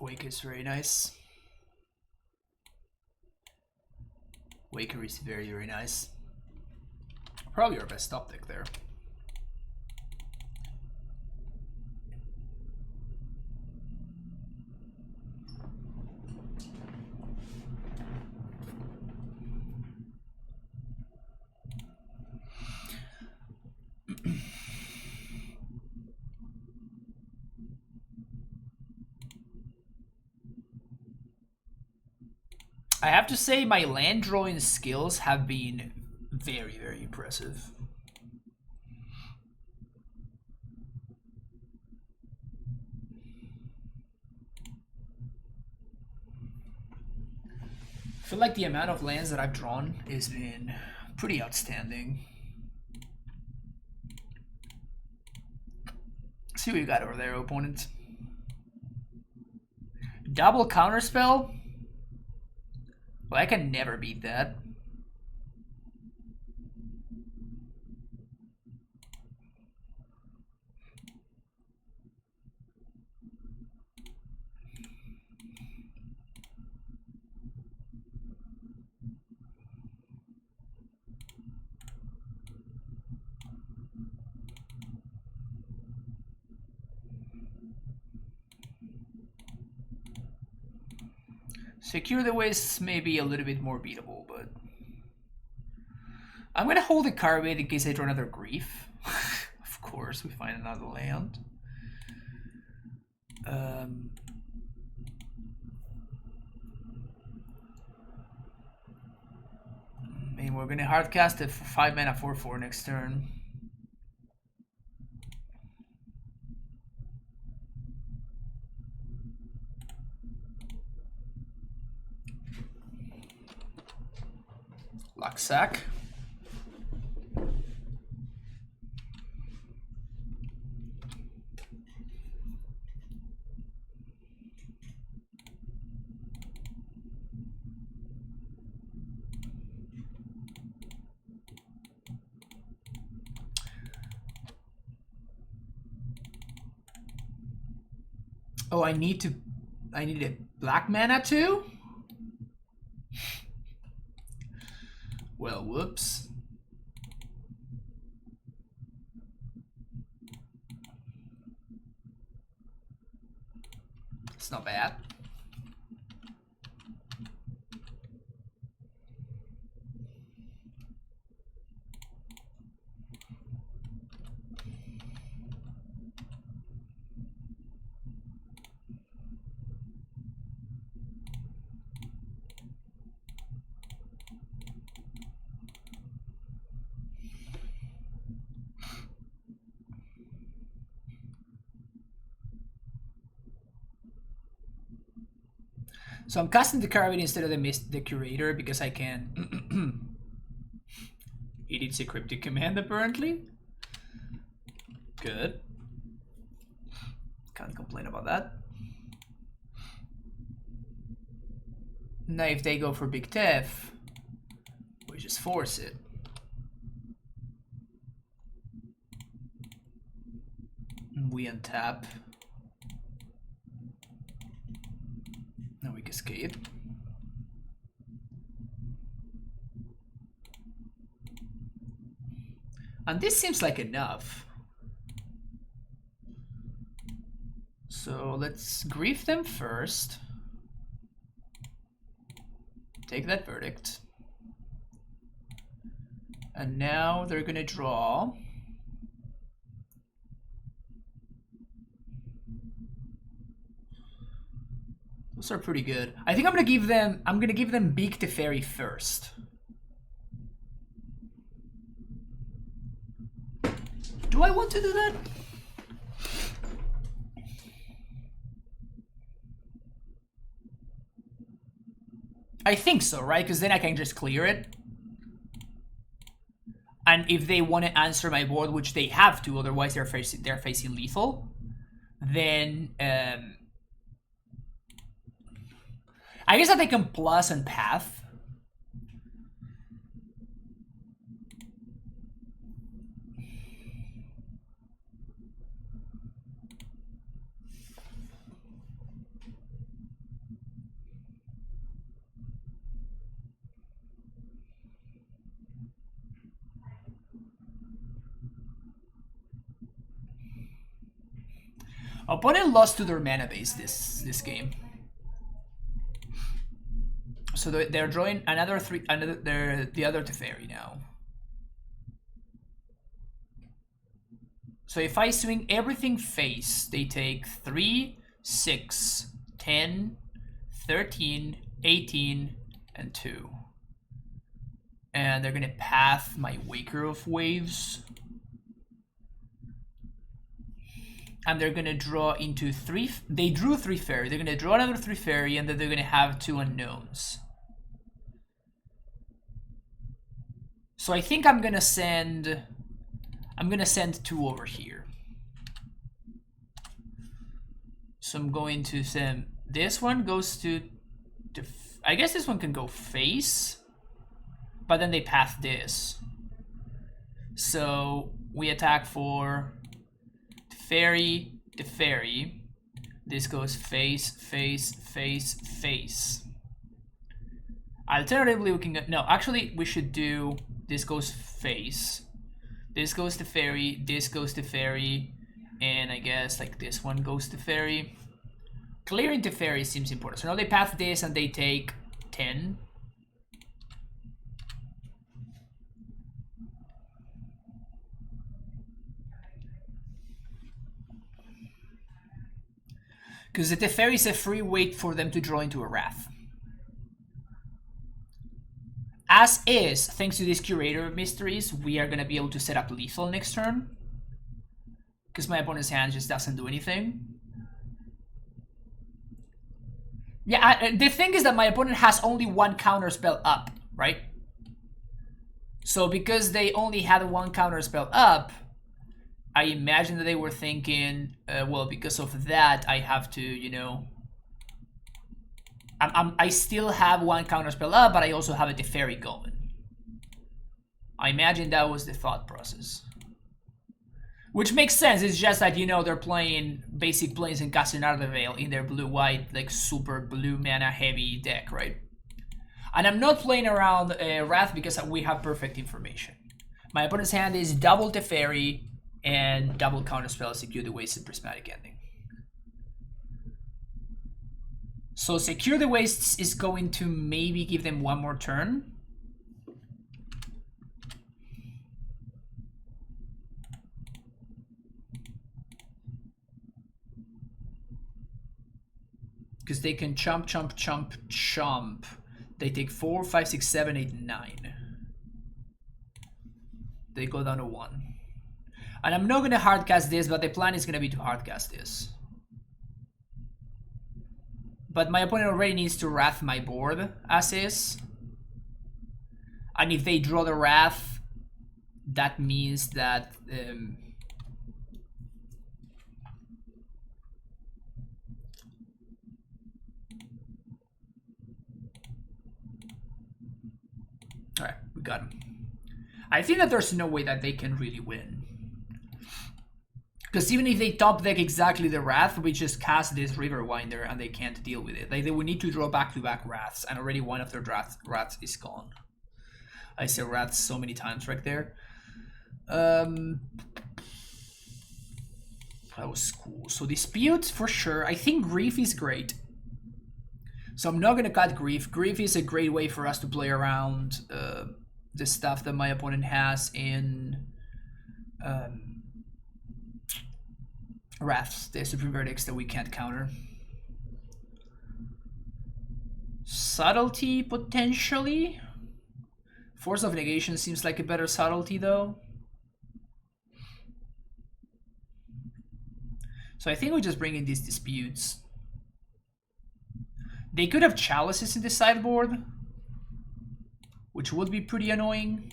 Wake is very nice. Waker is very, very nice. Probably our best top deck there. I have to say my land drawing skills have been very, very impressive. I feel like the amount of lands that I've drawn has been pretty outstanding. See what you got over there, opponent. Double counterspell? Well, I can never beat that. Secure the Wastes may be a little bit more beatable, but I'm gonna hold a Carbide in case I draw another Grief. Of course, we find another land. And we're gonna hardcast it for 5 mana 4/4 next turn. Lucksack. Oh, I need a black mana too? Well, whoops. It's not bad. So I'm casting the Carbide instead of the Curator because I can. It needs a cryptic command apparently. Good. Can't complain about that. Now if they go for Big Tef, we just force it. We untap. Now we cascade. And this seems like enough. So let's grief them first. Take that verdict. And now they're gonna draw. Those are pretty good. I think I'm gonna give them Beak Teferi first. Do I want to do that? I think so, right? Because then I can just clear it. And if they want to answer my board, which they have to, otherwise they're facing lethal, then I guess that they can plus and path. Opponent lost to their mana base this game. So they're drawing another three. The other Teferi now. So if I swing everything face, they take 3, 6, 10, 13, 18, and 2. And they're gonna path my Waker of Waves. And they're gonna draw into 3. They drew 3 fairy. They're gonna draw another 3 fairy, and then they're gonna have 2 unknowns. So I think I'm gonna send 2 over here. So I'm going to send this one goes to I guess this one can go face, but then they path this. So we attack for Teferi, Teferi. This goes face, face, face, face. Alternatively, we can go, no, actually we should do this goes face. This goes to fairy, this goes to fairy, and I guess like this one goes to fairy. Clearing to fairy seems important. So now they path this and they take 10. Because the Teferi is a free wait for them to draw into a Wrath. As is, thanks to this Curator of Mysteries, we are going to be able to set up lethal next turn. Because my opponent's hand just doesn't do anything. Yeah, the thing is that my opponent has only 1 counter spell up, right? So because they only had 1 counter spell up, I imagine that they were thinking, well, because of that, I have to, you know... I still have 1 counter spell up, but I also have a Teferi going. I imagine that was the thought process. Which makes sense, it's just that, you know, they're playing basic planes and casting out of the Veil in their blue-white, like, super blue mana-heavy deck, right? And I'm not playing around Wrath because we have perfect information. My opponent's hand is double Teferi and double counterspell, Secure the Wastes, and Prismatic Ending. So Secure the Wastes is going to maybe give them 1 more turn. Because they can chomp, chomp, chomp, chomp. They take 4, 5, 6, 7, 8, 9. They go down to 1. And I'm not going to hardcast this, but the plan is going to be to hardcast this. But my opponent already needs to Wrath my board, as is. And if they draw the Wrath, that means that... Alright, we got him. I think that there's no way that they can really win. Because even if they top deck exactly the Wrath, we just cast this Riverwinder and they can't deal with it. Like, they would need to draw back-to-back Wraths, and already one of their Wraths is gone. I say Wraths so many times right there. That was cool. So Dispute, for sure. I think Grief is great. So I'm not going to cut Grief. Grief is a great way for us to play around the stuff that my opponent has in... Wraths, the Supreme Verdicts that we can't counter. Subtlety, potentially. Force of Negation seems like a better subtlety, though. So I think we just bring in these Disputes. They could have Chalices in the sideboard, which would be pretty annoying.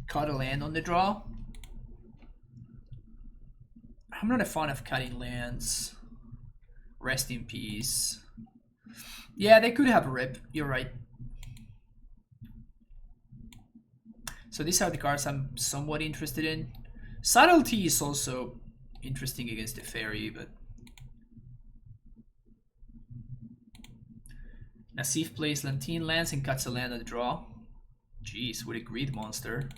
Cut a land on the draw. I'm not a fan of cutting lands. Rest in peace. Yeah, they could have a rip. You're right. So these are the cards I'm somewhat interested in. Subtlety is also interesting against the Fairy, but... Nassif plays Lantine lands and cuts a land on the draw. Jeez, what a greed monster.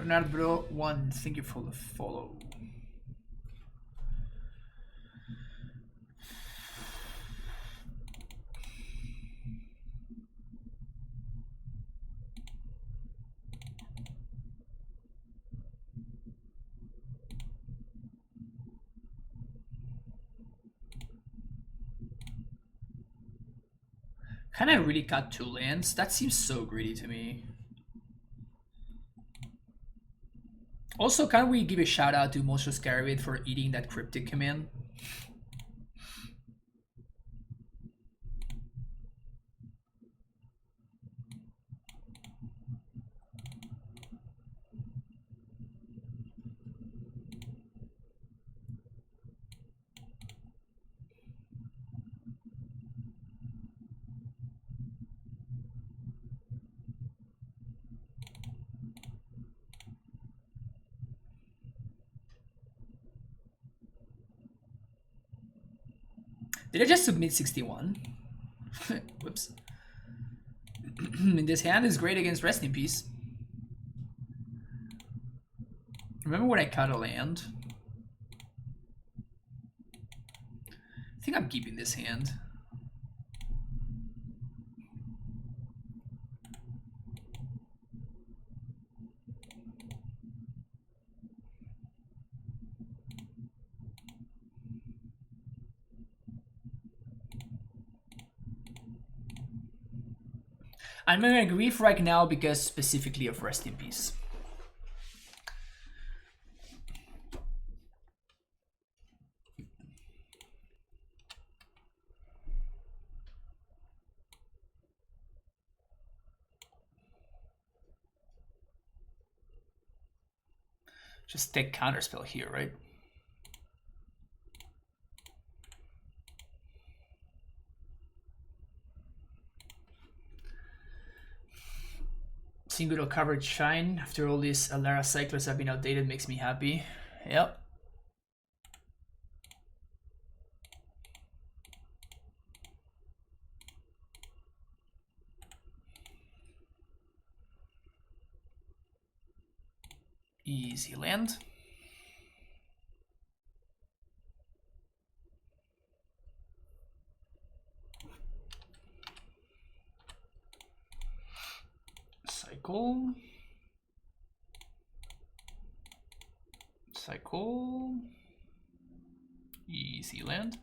Bernard Bro 1, thank you for the follow. Can I really cut 2 lands? That seems so greedy to me. Also, can we give a shout out to Monstrous Scarabid for eating that cryptic command? Did I just submit 61? Whoops. This hand is great against Rest in Peace. Remember when I cut a land? I think I'm keeping this hand. I'm gonna grief right now because specifically of Rest in Peace. Just take counterspell here, right? Single coverage shine after all these Alara cyclers have been outdated makes me happy. Yep. Easy land. Cycle. Cycle. Easy land.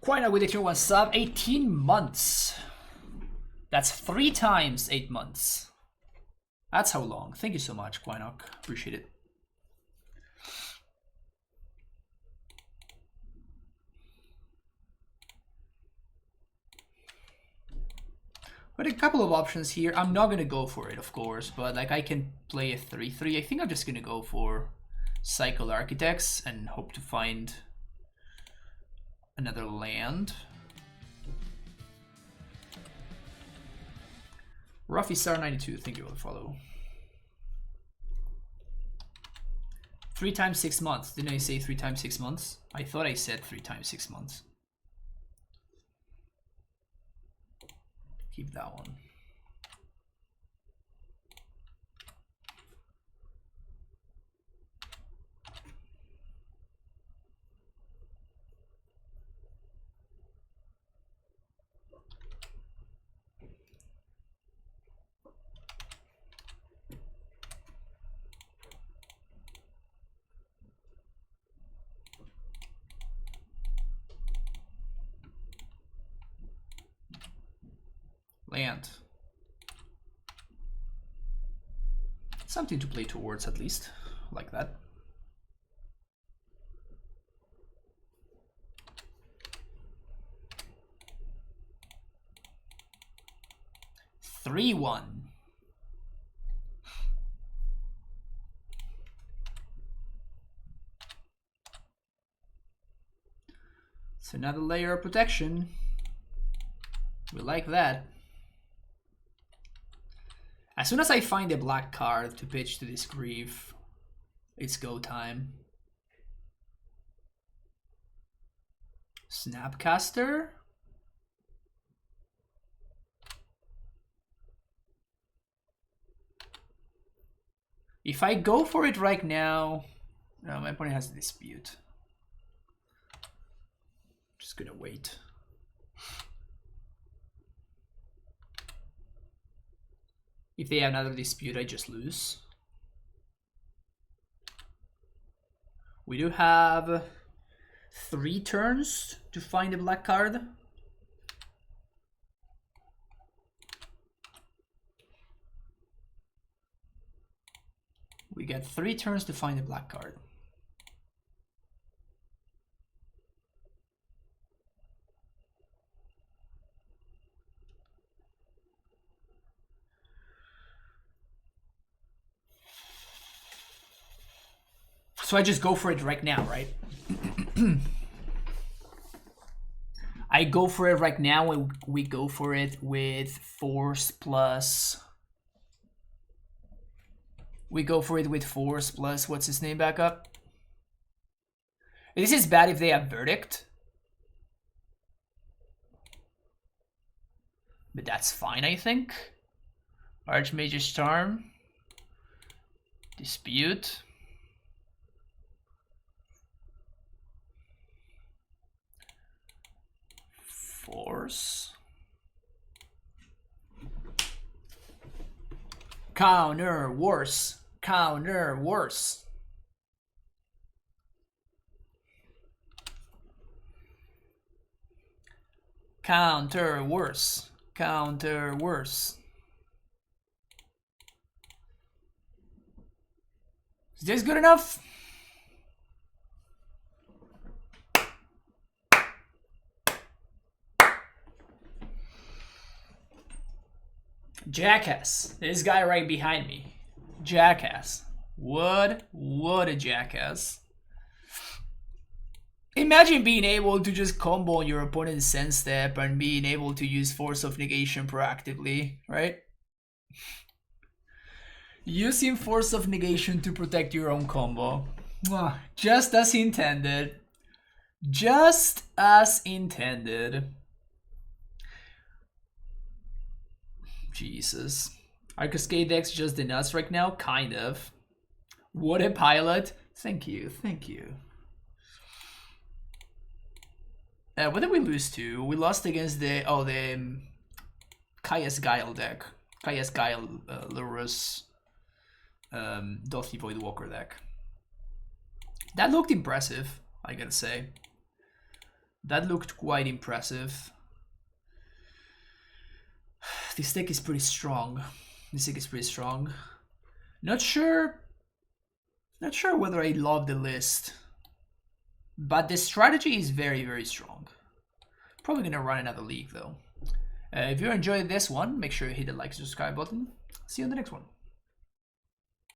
Quite with the tier 1 sub, 18 months. That's 3 times 8 months. That's how long. Thank you so much, Quinok. Appreciate it. But a couple of options here. I'm not gonna go for it, of course, but like I can play a 3/3. I think I'm just gonna go for Cycle Architects and hope to find another land. Ruffy Star 92, thank you for the follow. 3 times 6 months. Didn't I say 3 times 6 months? I thought I said 3 times 6 months. Keep that one. Land. Something to play towards at least, like that. Three one. It's another layer of protection. We like that. As soon as I find a black card to pitch to this grief, It's go time. Snapcaster. If I go for it right now, no, my opponent has a dispute. Just gonna wait. If they have another dispute, I just lose. We do have 3 turns to find a black card. We get 3 turns to find a black card. So I just go for it right now, right? I go for it right now and we go for it with force plus... We go for it with force plus, what's his name back up? This is bad if they have verdict. But that's fine, I think. Archmage's Charm. Dispute. Force. Counter worse. Counter worse. Counter worse. Counter worse. Is this good enough? Jackass. This guy right behind me. Jackass. What a jackass. Imagine being able to just combo your opponent's Sense Step and being able to use Force of Negation proactively, right? Using Force of Negation to protect your own combo. Just as intended. Just as intended. Jesus. Our Cascade deck's just the nuts right now? Kind of. What a pilot. Thank you, thank you. What did we lose to? We lost against the Kaya's Guile deck. Kaya's Guile, Lurrus, Dothy Voidwalker deck. That looked impressive, I gotta say. That looked quite impressive. This deck is pretty strong. This deck is pretty strong. Not sure whether I love the list. But the strategy is very, very strong. Probably gonna run another league though. If you enjoyed this one, make sure you hit the like and subscribe button. See you on the next one.